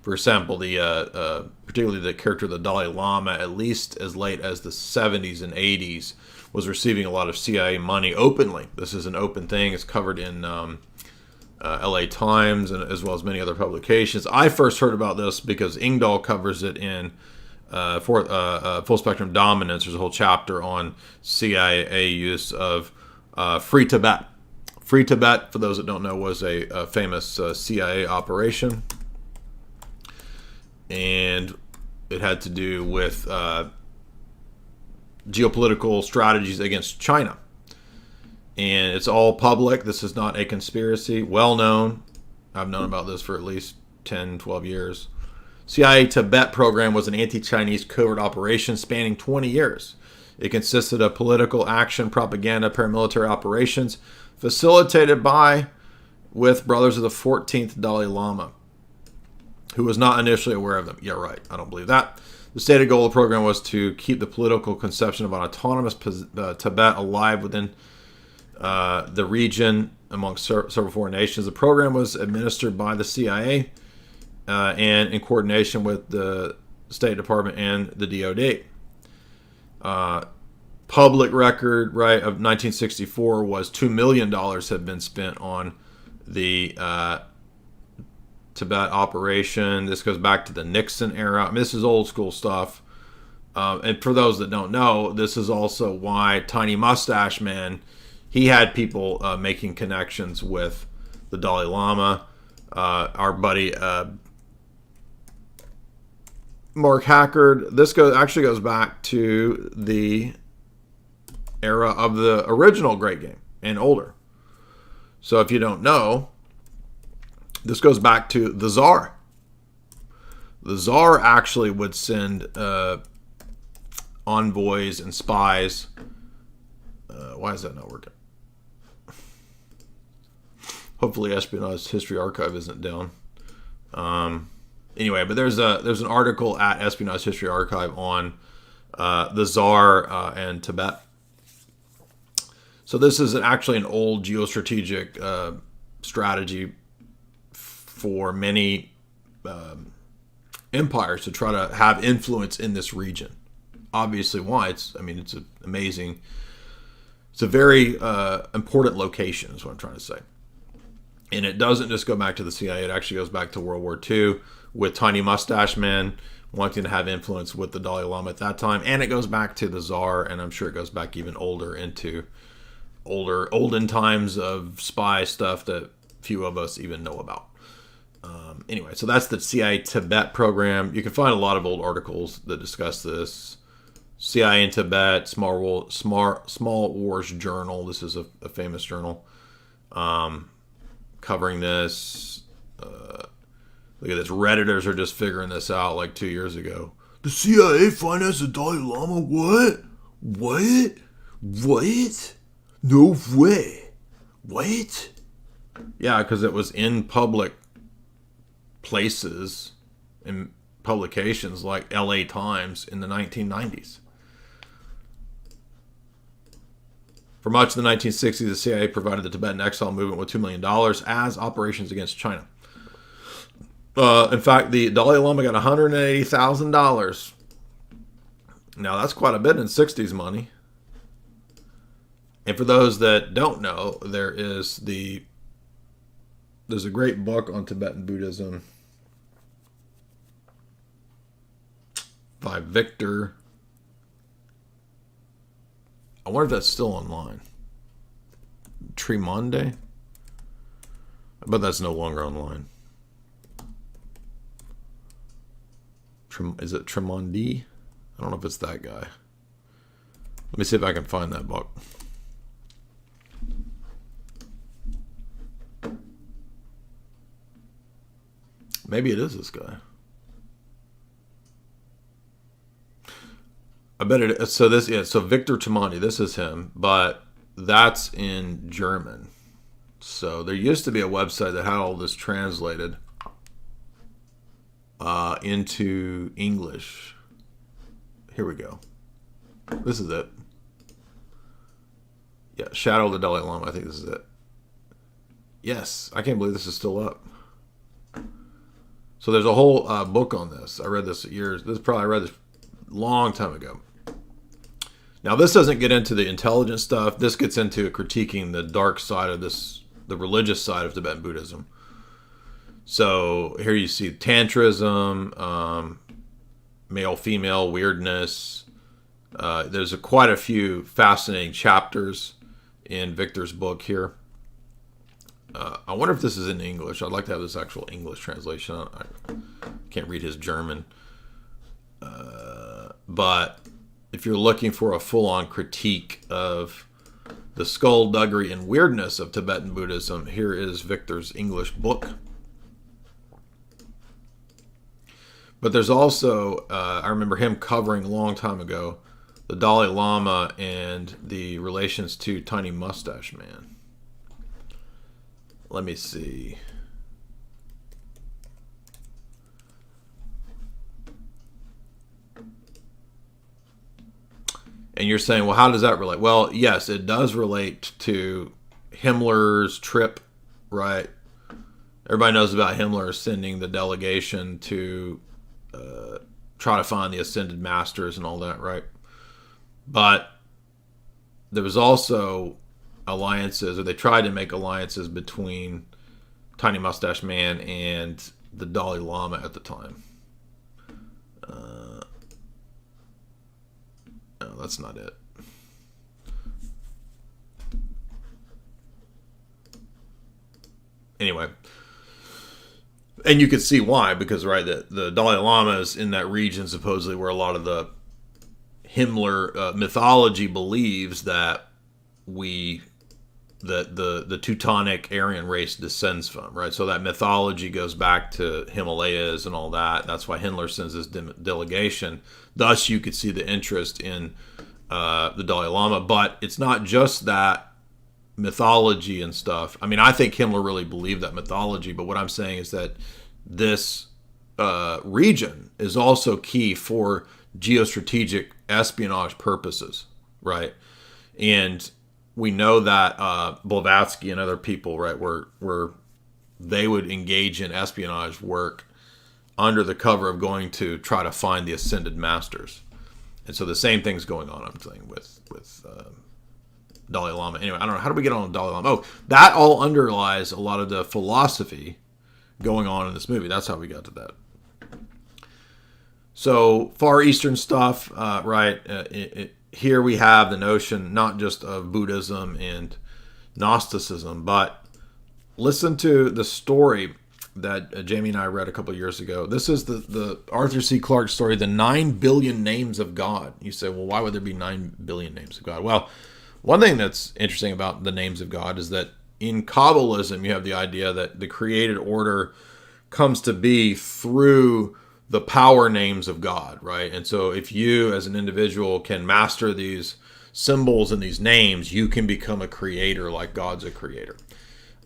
For example, particularly the character of the Dalai Lama, at least as late as the 70s and 80s, was receiving a lot of CIA money openly. This is an open thing. It's covered in LA Times and as well as many other publications. I first heard about this because Ingdahl covers it in Full Spectrum Dominance. There's a whole chapter on CIA use of Free Tibet. Free Tibet, for those that don't know, was a famous CIA operation. And it had to do with geopolitical strategies against China. And it's all public. This is not a conspiracy. Well known. I've known about this for at least 10, 12 years. CIA Tibet program was an anti-Chinese covert operation spanning 20 years. It consisted of political action, propaganda, paramilitary operations, facilitated with brothers of the 14th Dalai Lama, who was not initially aware of them. Yeah, right. I don't believe that. The stated goal of the program was to keep the political conception of an autonomous Tibet alive within the region amongst several foreign nations. The program was administered by the CIA and in coordination with the State Department and the DoD. Public record, right, of 1964 was $2 million had been spent on the Tibet operation. This goes back to the Nixon era. I mean, this is old school stuff. And for those that don't know, this is also why Tiny Mustache Man, he had people making connections with the Dalai Lama. Our buddy Mark Hackard. This actually goes back to the era of the original Great Game and older. So if you don't know, this goes back to the Tsar. The Tsar actually would send envoys and spies. Why is that not working? Hopefully Espionage History Archive isn't down. Anyway, but there's an article at Espionage History Archive on the Tsar and Tibet. So this is actually an old geostrategic strategy for many empires to try to have influence in this region. Obviously, why? It's amazing. It's a very important location, is what I'm trying to say. And it doesn't just go back to the CIA. It actually goes back to World War II with Tiny Mustache Man wanting to have influence with the Dalai Lama at that time. And it goes back to the Tsar, and I'm sure it goes back even older into olden times of spy stuff that few of us even know about. Anyway, so that's the CIA Tibet program. You can find a lot of old articles that discuss this. CIA in Tibet, Small Wars Journal. This is a famous journal covering this. Look at this. Redditors are just figuring this out like 2 years ago. The CIA financed the Dalai Lama? What? No way. What? Yeah, because it was in public places in publications like LA Times in the 1990s. For much of the 1960s, the CIA provided the Tibetan exile movement with $2 million as operations against China. In fact, the Dalai Lama got $180,000. Now, that's quite a bit in 60s money. And for those that don't know, there's a great book on Tibetan Buddhism by Victor. I wonder if that's still online. Tremonde? But that's no longer online. Is it Tremonde? I don't know if it's that guy. Let me see if I can find that book. Maybe it is this guy. I bet it is. So Victor Tremonde, this is him. But that's in German. So there used to be a website that had all this translated into English. Here we go. This is it. Yeah, Shadow of the Dalai Lama. I think this is it. Yes, I can't believe this is still up. So there's a whole book on this. I read this years. I read this a long time ago. Now this doesn't get into the intelligent stuff. This gets into critiquing the dark side of this, the religious side of Tibetan Buddhism. So here you see tantrism, male-female weirdness. There's quite a few fascinating chapters in Victor's book here. I wonder if this is in English. I'd like to have this actual English translation. I can't read his German. But if you're looking for a full-on critique of the skullduggery and weirdness of Tibetan Buddhism, here is Victor's English book. But there's also, I remember him covering a long time ago, the Dalai Lama and the relations to Tiny Mustache Man. Let me see. And you're saying, well, how does that relate? Well, yes, it does relate to Himmler's trip, right? Everybody knows about Himmler sending the delegation to try to find the ascended masters and all that, right? But there was also alliances, or they tried to make alliances between Tiny Mustache Man and the Dalai Lama at the time. No, that's not it. Anyway, and you could see why, because right, the Dalai Lama is in that region supposedly where a lot of the Himmler mythology believes that the Teutonic Aryan race descends from, right? So that mythology goes back to Himalayas and all that. That's why Himmler sends this delegation. Thus, you could see the interest in the Dalai Lama. But it's not just that mythology and stuff. I mean, I think Himmler really believed that mythology. But what I'm saying is that this region is also key for geostrategic espionage purposes, right? And we know that Blavatsky and other people, right, were they would engage in espionage work under the cover of going to try to find the ascended masters. And so the same thing's going on, I'm saying, with Dalai Lama. Anyway, I don't know. How do we get on Dalai Lama? Oh, that all underlies a lot of the philosophy going on in this movie. That's how we got to that. So Far Eastern stuff, right, here we have the notion not just of Buddhism and Gnosticism, but listen to the story that Jamie and I read a couple of years ago. This is the Arthur C. Clarke story, the 9 billion names of God. You say, well, why would there be 9 billion names of God? Well, one thing that's interesting about the names of God is that in Kabbalism, you have the idea that the created order comes to be through the power names of God, right? And so if you as an individual can master these symbols and these names, you can become a creator like God's a creator.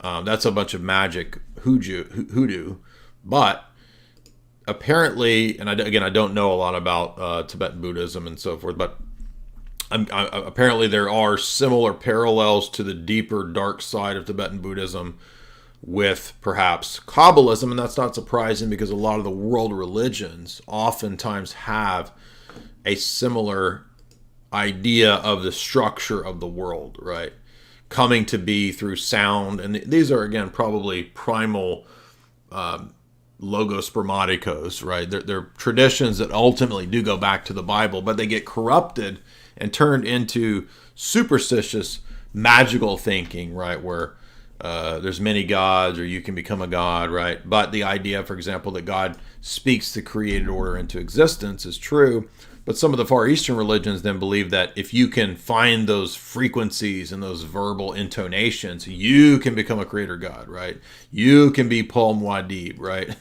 That's a bunch of magic hoodoo. But apparently, and I don't know a lot about Tibetan Buddhism and so forth, but apparently there are similar parallels to the deeper dark side of Tibetan Buddhism with perhaps Kabbalism, and that's not surprising because a lot of the world religions oftentimes have a similar idea of the structure of the world, right? Coming to be through sound, and these are, again, probably primal logos spermaticos, right? They're traditions that ultimately do go back to the Bible, but they get corrupted and turned into superstitious, magical thinking, right? Where there's many gods, or you can become a god, right? But the idea, for example, that God speaks the created order into existence is true. But some of the Far Eastern religions then believe that if you can find those frequencies and those verbal intonations, you can become a creator god, right? You can be Paul Muad'Dib, right?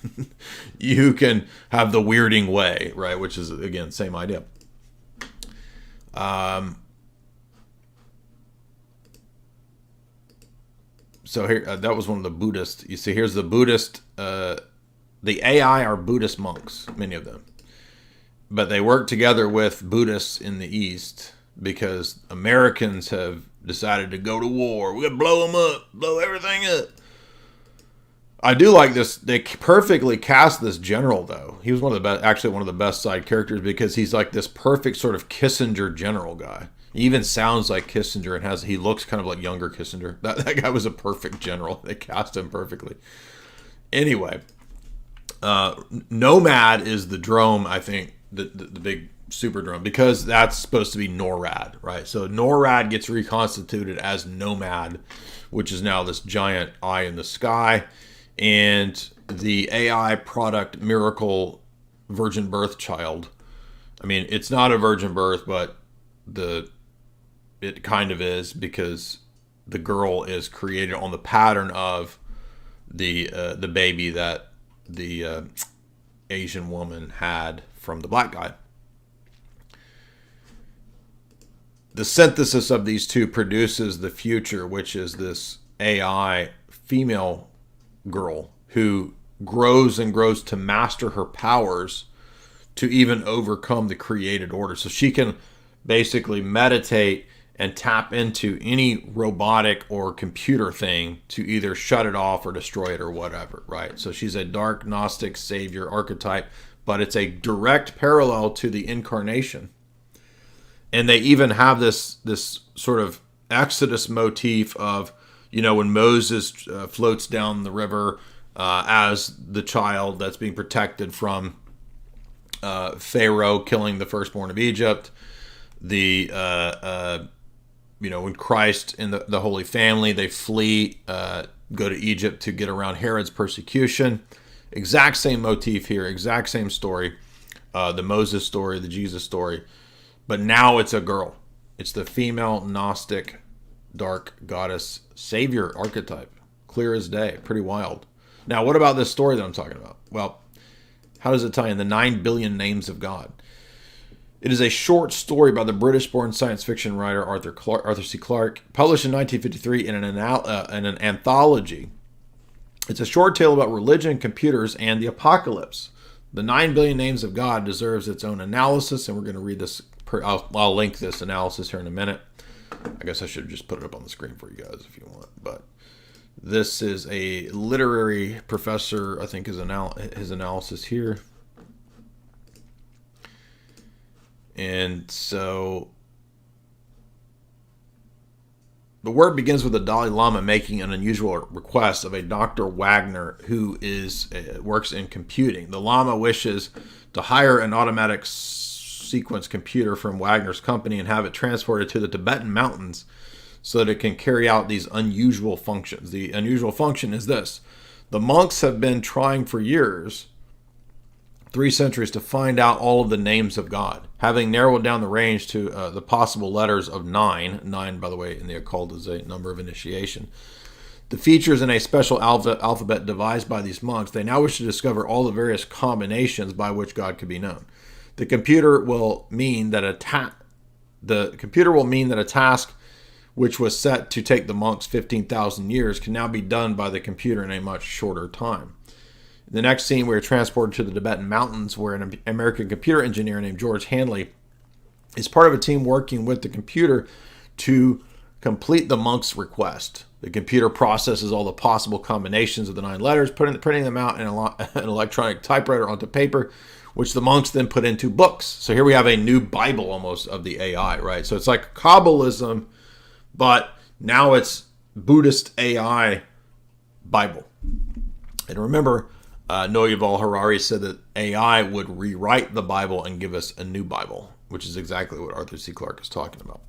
You can have the weirding way, right? Which is, again, same idea. So here, that was one of the Buddhist. You see, here's the Buddhist. The AI are Buddhist monks, many of them, but they work together with Buddhists in the East because Americans have decided to go to war. We're gonna blow them up, blow everything up. I do like this. They perfectly cast this general, though. He was one of the best, actually one of the best side characters, because he's like this perfect sort of Kissinger general guy. He even sounds like Kissinger and he looks kind of like younger Kissinger. That guy was a perfect general. They cast him perfectly. Anyway, Nomad is the drone, I think, the big super drone, because that's supposed to be NORAD, right? So NORAD gets reconstituted as Nomad, which is now this giant eye in the sky. And the AI product Miracle Virgin Birth Child. I mean, it's not a virgin birth, but it kind of is, because the girl is created on the pattern of the baby that the Asian woman had from the black guy. The synthesis of these two produces the future, which is this AI female girl who grows and grows to master her powers to even overcome the created order. So she can basically meditate and tap into any robotic or computer thing to either shut it off or destroy it or whatever, right? So she's a dark Gnostic savior archetype, but it's a direct parallel to the incarnation. And they even have this sort of Exodus motif of, you know, when Moses floats down the river as the child that's being protected from Pharaoh killing the firstborn of Egypt. When Christ and the Holy Family, they flee, go to Egypt to get around Herod's persecution. Exact same motif here, exact same story. The Moses story, the Jesus story. But now it's a girl. It's the female Gnostic dark goddess savior archetype. Clear as day. Pretty wild. Now, what about this story that I'm talking about? Well, how does it tie in? The 9 billion names of God. It is a short story by the British-born science fiction writer Arthur C. Clarke, published in 1953 in an anthology. It's a short tale about religion, computers, and the apocalypse. The 9 billion names of God deserves its own analysis, and we're going to read this. I'll link this analysis here in a minute. I guess I should just put it up on the screen for you guys if you want. But this is a literary professor, I think, his analysis here. And so the work begins with the Dalai Lama making an unusual request of a Dr. Wagner who works in computing. The Lama wishes to hire an automatic sequence computer from Wagner's company and have it transported to the Tibetan mountains so that it can carry out these unusual functions. The unusual function is this. The monks have been trying for years, 3 centuries, to find out all of the names of God, having narrowed down the range to the possible letters of 9. 9, by the way, in the occult is a number of initiation. The features in a special alphabet devised by these monks, they now wish to discover all the various combinations by which God could be known. The computer will mean that a task which was set to take the monks 15,000 years can now be done by the computer in a much shorter time. In the next scene, we're transported to the Tibetan mountains, where an American computer engineer named George Hanley is part of a team working with the computer to complete the monk's request. The computer processes all the possible combinations of the 9 letters, printing them out in an electronic typewriter onto paper, which the monks then put into books. So here we have a new Bible almost of the AI, right? So it's like Kabbalism, but now it's Buddhist AI Bible. And remember, Noah Yuval Harari said that AI would rewrite the Bible and give us a new Bible, which is exactly what Arthur C. Clarke is talking about.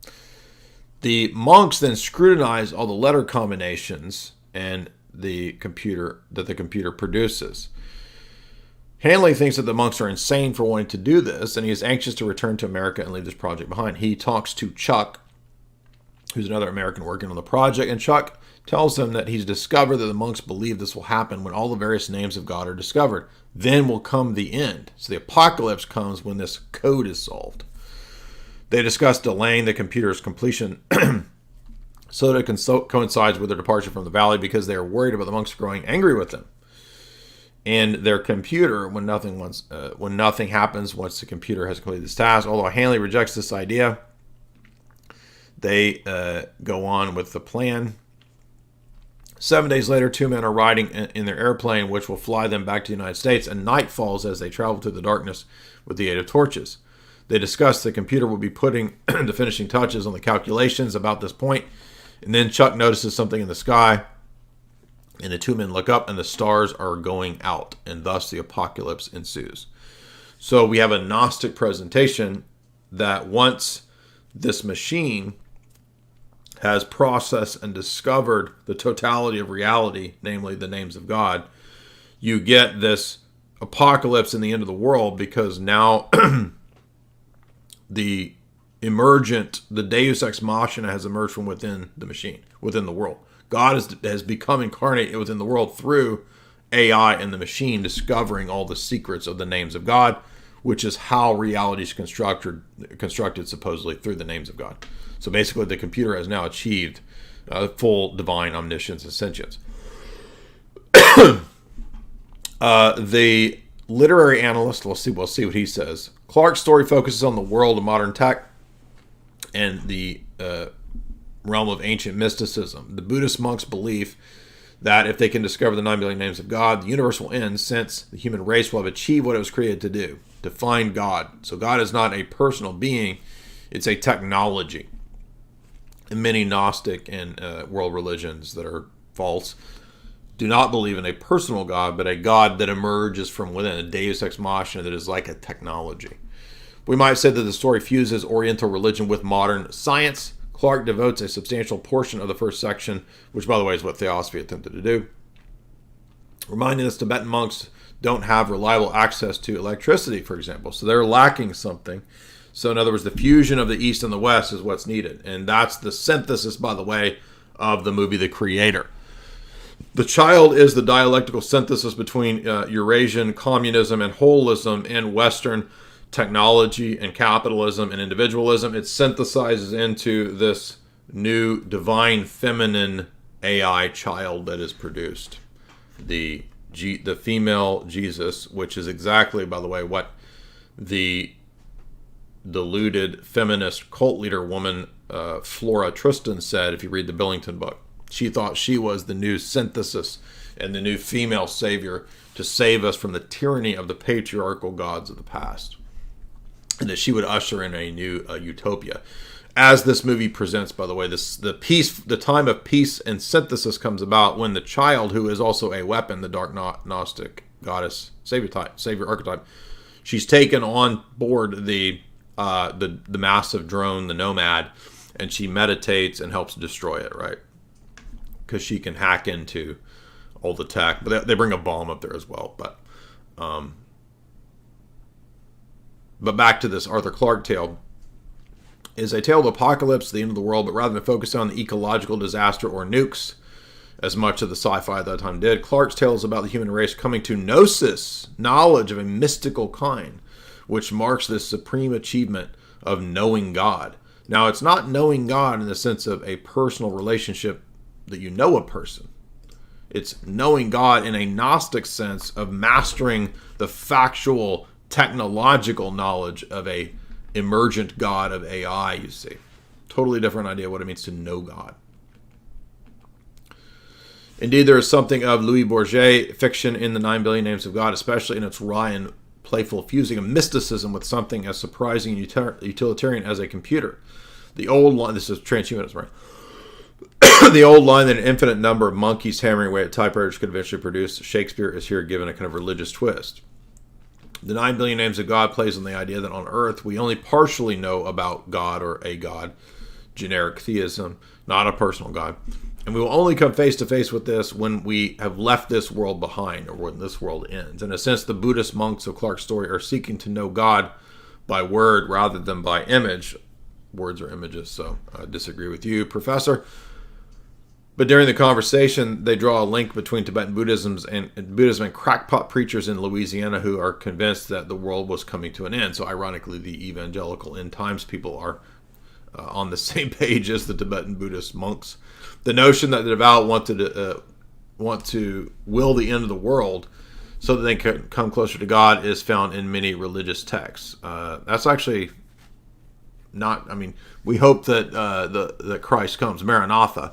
The monks then scrutinize all the letter combinations and the computer produces. Hanley thinks that the monks are insane for wanting to do this, and he is anxious to return to America and leave this project behind. He talks to Chuck, who's another American working on the project, and Chuck tells him that he's discovered that the monks believe this will happen when all the various names of God are discovered. Then will come the end. So the apocalypse comes when this code is solved. They discuss delaying the computer's completion So that it coincides with their departure from the valley because they are worried about the monks growing angry with them. And their computer, when nothing happens once the computer has completed this task, although Hanley rejects this idea, they go on with the plan. 7 days later, 2 men are riding in their airplane, which will fly them back to the United States, and night falls as they travel through the darkness with the aid of torches. They discuss the computer will be putting the finishing touches on the calculations about this point, and then Chuck notices something in the sky, and the 2 men look up, and the stars are going out, and thus the apocalypse ensues. So we have a Gnostic presentation that once this machine has processed and discovered the totality of reality, namely the names of God, you get this apocalypse in the end of the world, because now the Deus Ex Machina has emerged from within the machine, within the world. God has become incarnate within the world through AI and the machine discovering all the secrets of the names of God, which is how reality is constructed supposedly through the names of God. So basically the computer has now achieved full divine omniscience and sentience. The literary analyst, we'll see what he says. Clarke's story focuses on the world of modern tech and the realm of ancient mysticism. The Buddhist monks' belief that if they can discover the 9 billion names of God, the universe will end, since the human race will have achieved what it was created to do, to find God. So God is not a personal being, it's a technology. And many Gnostic and world religions that are false do not believe in a personal God, but a God that emerges from within, a Deus Ex Machina that is like a technology. We might say that the story fuses Oriental religion with modern science. Clarke devotes a substantial portion of the first section, which, by the way, is what Theosophy attempted to do, reminding us Tibetan monks don't have reliable access to electricity, for example. So they're lacking something. So in other words, the fusion of the East and the West is what's needed. And that's the synthesis, by the way, of the movie The Creator. The child is the dialectical synthesis between Eurasian communism and holism and Western technology and capitalism and individualism. It synthesizes into this new divine feminine AI child that is produced. The female Jesus, which is exactly, by the way, what the deluded feminist cult leader woman Flora Tristan said if you read the Billington book. She thought she was the new synthesis and the new female savior to save us from the tyranny of the patriarchal gods of the past, and that she would usher in a new utopia. As this movie presents, by the way, the time of peace and synthesis comes about when the child, who is also a weapon, the dark Gnostic goddess savior archetype, she's taken on board the massive drone, the Nomad, and she meditates and helps destroy it, right? Because she can hack into all the tech. But they bring a bomb up there as well. But back to this Arthur Clarke tale, is a tale of apocalypse, the end of the world, but rather than focus on the ecological disaster or nukes, as much of the sci-fi at that time did, Clarke's tale is about the human race coming to gnosis, knowledge of a mystical kind, which marks this supreme achievement of knowing God. Now, it's not knowing God in the sense of a personal relationship that you know a person. It's knowing God in a Gnostic sense of mastering the factual, technological knowledge of a emergent God of AI, you see. Totally different idea of what it means to know God. Indeed, there is something of Louis Bourget fiction in the 9 Billion Names of God, especially in its wry and playful fusing of mysticism with something as surprising and utilitarian as a computer. The old line, this is transhumanism, right? The old line that an infinite number of monkeys hammering away at typewriters could eventually produce Shakespeare is here given a kind of religious twist. The 9 Billion Names of God plays on the idea that on Earth we only partially know about God or a God, generic theism, not a personal God. And we will only come face to face with this when we have left this world behind, or when this world ends. In a sense, the Buddhist monks of Clarke's story are seeking to know God by word rather than by image. Words are images, so I disagree with you, Professor. But during the conversation, they draw a link between Tibetan Buddhism and crackpot preachers in Louisiana who are convinced that the world was coming to an end. So ironically, the evangelical end times people are on the same page as the Tibetan Buddhist monks. The notion that the devout want to will the end of the world so that they can come closer to God is found in many religious texts. That's actually not. I mean, we hope that that Christ comes, Maranatha,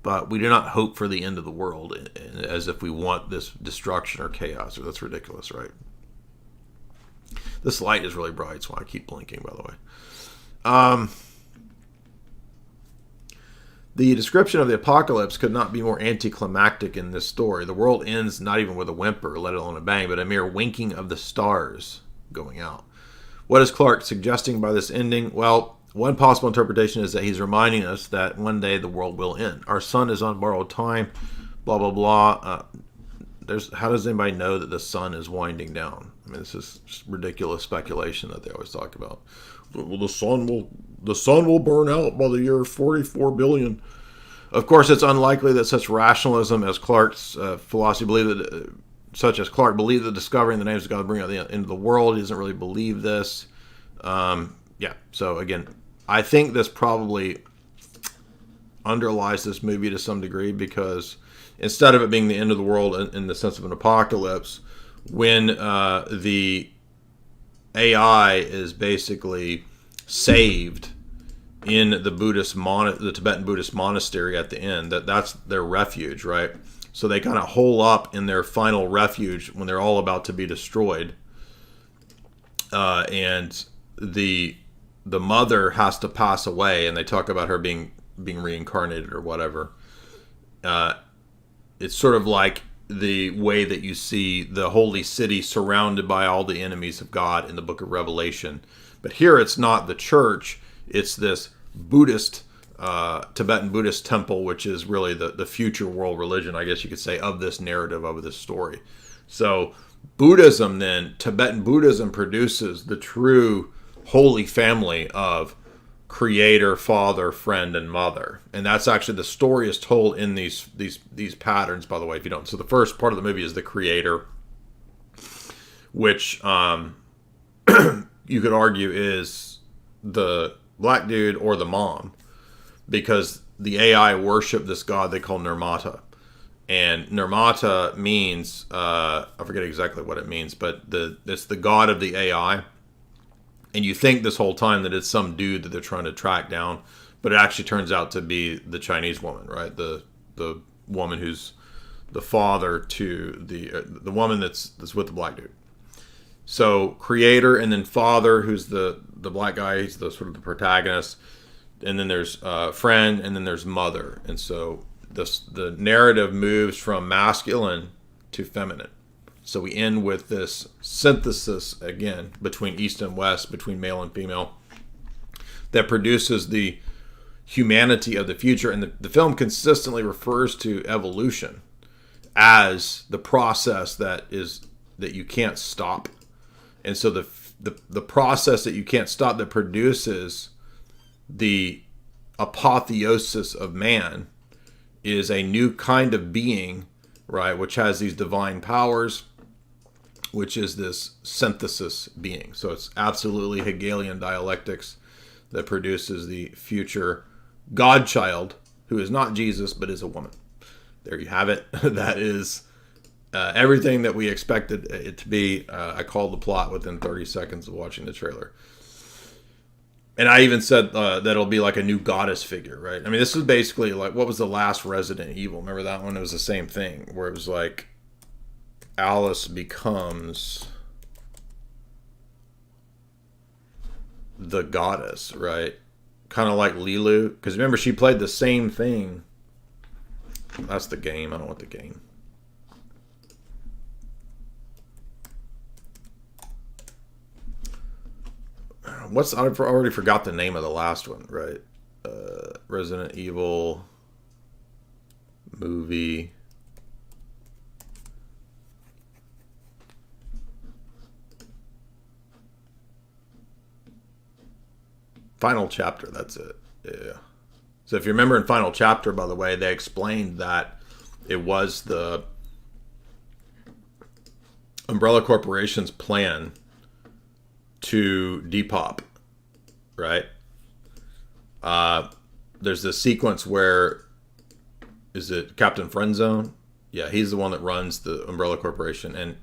but we do not hope for the end of the world as if we want this destruction or chaos. Or that's ridiculous, right? This light is really bright, so I keep blinking, by the way. The description of the apocalypse could not be more anticlimactic in this story. The world ends not even with a whimper, let alone a bang, but a mere winking of the stars going out. What is Clark suggesting by this ending? Well, one possible interpretation is that he's reminding us that one day the world will end. Our sun is on borrowed time, blah, blah, blah. How does anybody know that the sun is winding down? I mean, this is just ridiculous speculation that they always talk about. Well, the sun will burn out by the year 44 billion. Of course, it's unlikely that such rationalism as Clark's philosophy Clark believed that discovering the names of God will bring out the end of the world. He doesn't really believe this. So again, I think this probably underlies this movie to some degree, because instead of it being the end of the world in the sense of an apocalypse, when the AI is basically saved in the Tibetan Buddhist monastery at the end, that's their refuge, right? So they kind of hole up in their final refuge when they're all about to be destroyed, and the mother has to pass away, and they talk about her being reincarnated or whatever. It's sort of like the way that you see the holy city surrounded by all the enemies of God in the book of Revelation. But here it's not the church, it's this Buddhist, Tibetan Buddhist temple, which is really the future world religion, I guess you could say, of this narrative, of this story. So Buddhism then, Tibetan Buddhism produces the true holy family of creator, father, friend, and mother. And that's actually, the story is told in these patterns, by the way, if you don't. So the first part of the movie is the creator, which you could argue is the black dude or the mom, because the AI worship this god they call Nirmata. And Nirmata means, I forget exactly what it means, but it's the god of the AI. And you think this whole time that it's some dude that they're trying to track down, but it actually turns out to be the Chinese woman, right? The woman who's the father to the woman that's with the black dude. So creator, and then father, who's the black guy, he's the sort of the protagonist, and then there's friend, and then there's mother. And so the narrative moves from masculine to feminine. So we end with this synthesis, again, between East and West, between male and female, that produces the humanity of the future. And the film consistently refers to evolution as the process that you can't stop. And so the process that you can't stop, that produces the apotheosis of man, is a new kind of being, right, which has these divine powers, which is this synthesis being. So it's absolutely Hegelian dialectics that produces the future Godchild, who is not Jesus, but is a woman. There you have it. That is everything that we expected it to be. I called the plot within 30 seconds of watching the trailer. And I even said that it'll be like a new goddess figure, right? I mean, this is basically like, what was the last Resident Evil? Remember that one? It was the same thing, where it was like Alice becomes the goddess, right? Kind of like Lilu. Because remember, she played the same thing. That's the game. I don't want the game. I've already forgot the name of the last one, right? Resident Evil movie. Final Chapter, that's it. Yeah. So if you remember in Final Chapter, by the way, they explained that it was the Umbrella Corporation's plan to depop, right? There's this sequence where, is it Captain Friendzone? Yeah, he's the one that runs the Umbrella Corporation, and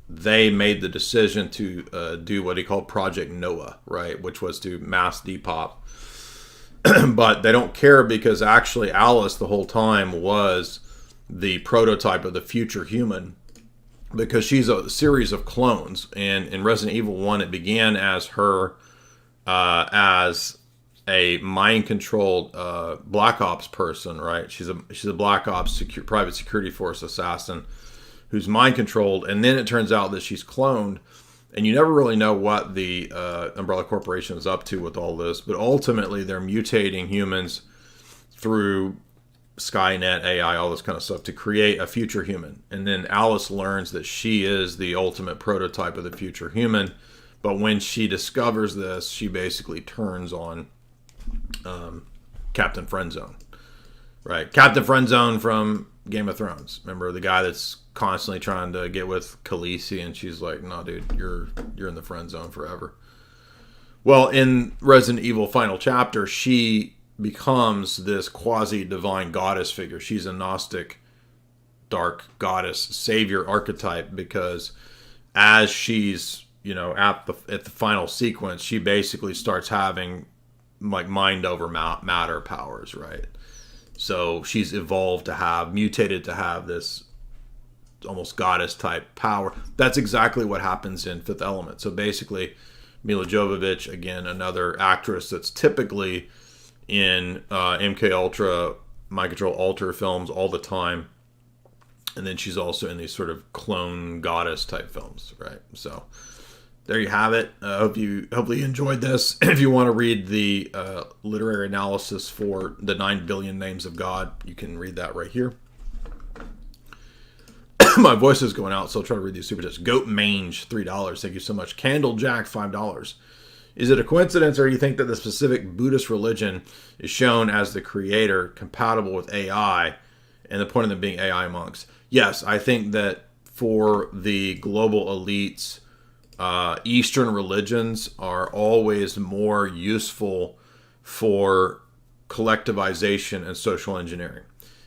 they made the decision to do what he called Project Noah, right, which was to mass depop. But they don't care because actually Alice the whole time was the prototype of the future human, because she's a series of clones. And in Resident Evil 1, it began as her as a mind-controlled Black Ops person, right? She's a Black Ops private security force assassin who's mind-controlled, and then it turns out that she's cloned, and you never really know what the Umbrella Corporation is up to with all this, but ultimately they're mutating humans through Skynet, AI, all this kind of stuff to create a future human. And then Alice learns that she is the ultimate prototype of the future human, but when she discovers this, she basically turns on Captain Friendzone, right? Captain Friendzone from Game of Thrones. Remember the guy that's constantly trying to get with Khaleesi, and she's like, "No, dude, you're in the friend zone forever." Well, in Resident Evil Final Chapter, she becomes this quasi-divine goddess figure. She's a Gnostic, dark goddess savior archetype, because as she's at the final sequence, she basically starts having like mind over matter powers, right? So she's mutated to have this almost goddess type power. That's exactly what happens in Fifth Element. So basically, Mila Jovovich, again, another actress that's typically in MK Ultra, Mind Control Alter films all the time. And then she's also in these sort of clone goddess type films, right? So there you have it. Hopefully you enjoyed this. If you want to read the literary analysis for the 9 billion names of God, you can read that right here. My voice is going out, so I'll try to read these super chats. Goat Mange, $3. Thank you so much. Candle Jack, $5. Is it a coincidence, or do you think that the specific Buddhist religion is shown as the creator compatible with AI, and the point of them being AI monks? Yes, I think that for the global elites, Eastern religions are always more useful for collectivization and social engineering.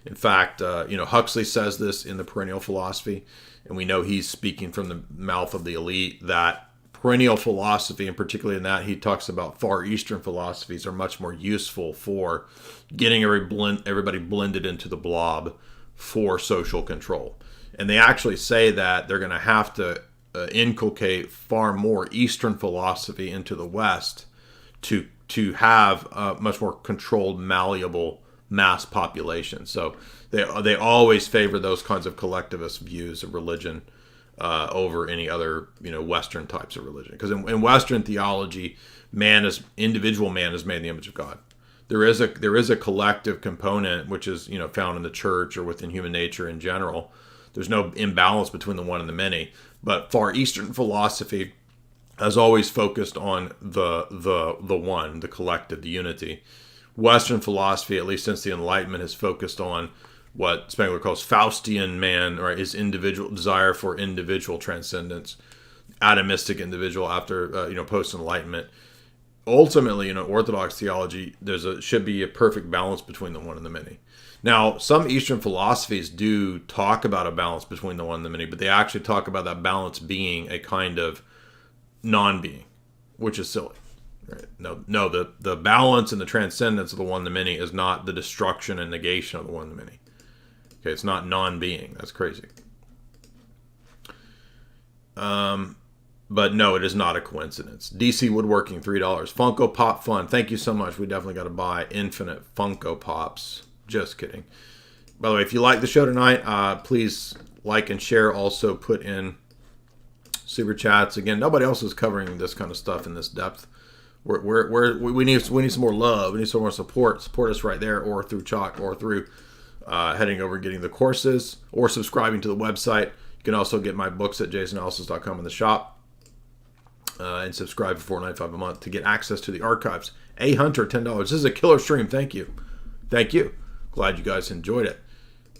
In fact, Huxley says this in the Perennial Philosophy, and we know he's speaking from the mouth of the elite, that perennial philosophy, and particularly in that he talks about Far Eastern philosophies, are much more useful for getting everybody blended into the blob for social control. And they actually say that they're going to have to inculcate far more Eastern philosophy into the West to have a much more controlled, malleable mass population. So they always favor those kinds of collectivist views of religion over any other Western types of religion. Because in Western theology, individual man is made in the image of God. There is a collective component which is found in the church or within human nature in general. There's no imbalance between the one and the many. But Far Eastern philosophy has always focused on the one, the collective, the unity. Western philosophy, at least since the Enlightenment, has focused on what Spengler calls Faustian man, or his individual desire for individual transcendence, atomistic individual after post-Enlightenment. Ultimately, Orthodox theology, should be a perfect balance between the one and the many. Now, some Eastern philosophies do talk about a balance between the one and the many, but they actually talk about that balance being a kind of non-being, which is silly. Right? No, the balance and the transcendence of the one and the many is not the destruction and negation of the one and the many. Okay, it's not non-being. That's crazy. But no, it is not a coincidence. DC Woodworking, $3. Funko Pop Fun. Thank you so much. We definitely got to buy infinite Funko Pops. Just kidding. By the way, if you like the show tonight, please like and share. Also put in super chats. Again, nobody else is covering this kind of stuff in this depth. We need some more love. We need some more support. Support us right there, or through Chalk, or through heading over and getting the courses, or subscribing to the website. You can also get my books at jasonellis.com in the shop, and subscribe for $4.95 a month to get access to the archives. A Hunter, $10. This is a killer stream. Thank you. Glad you guys enjoyed it.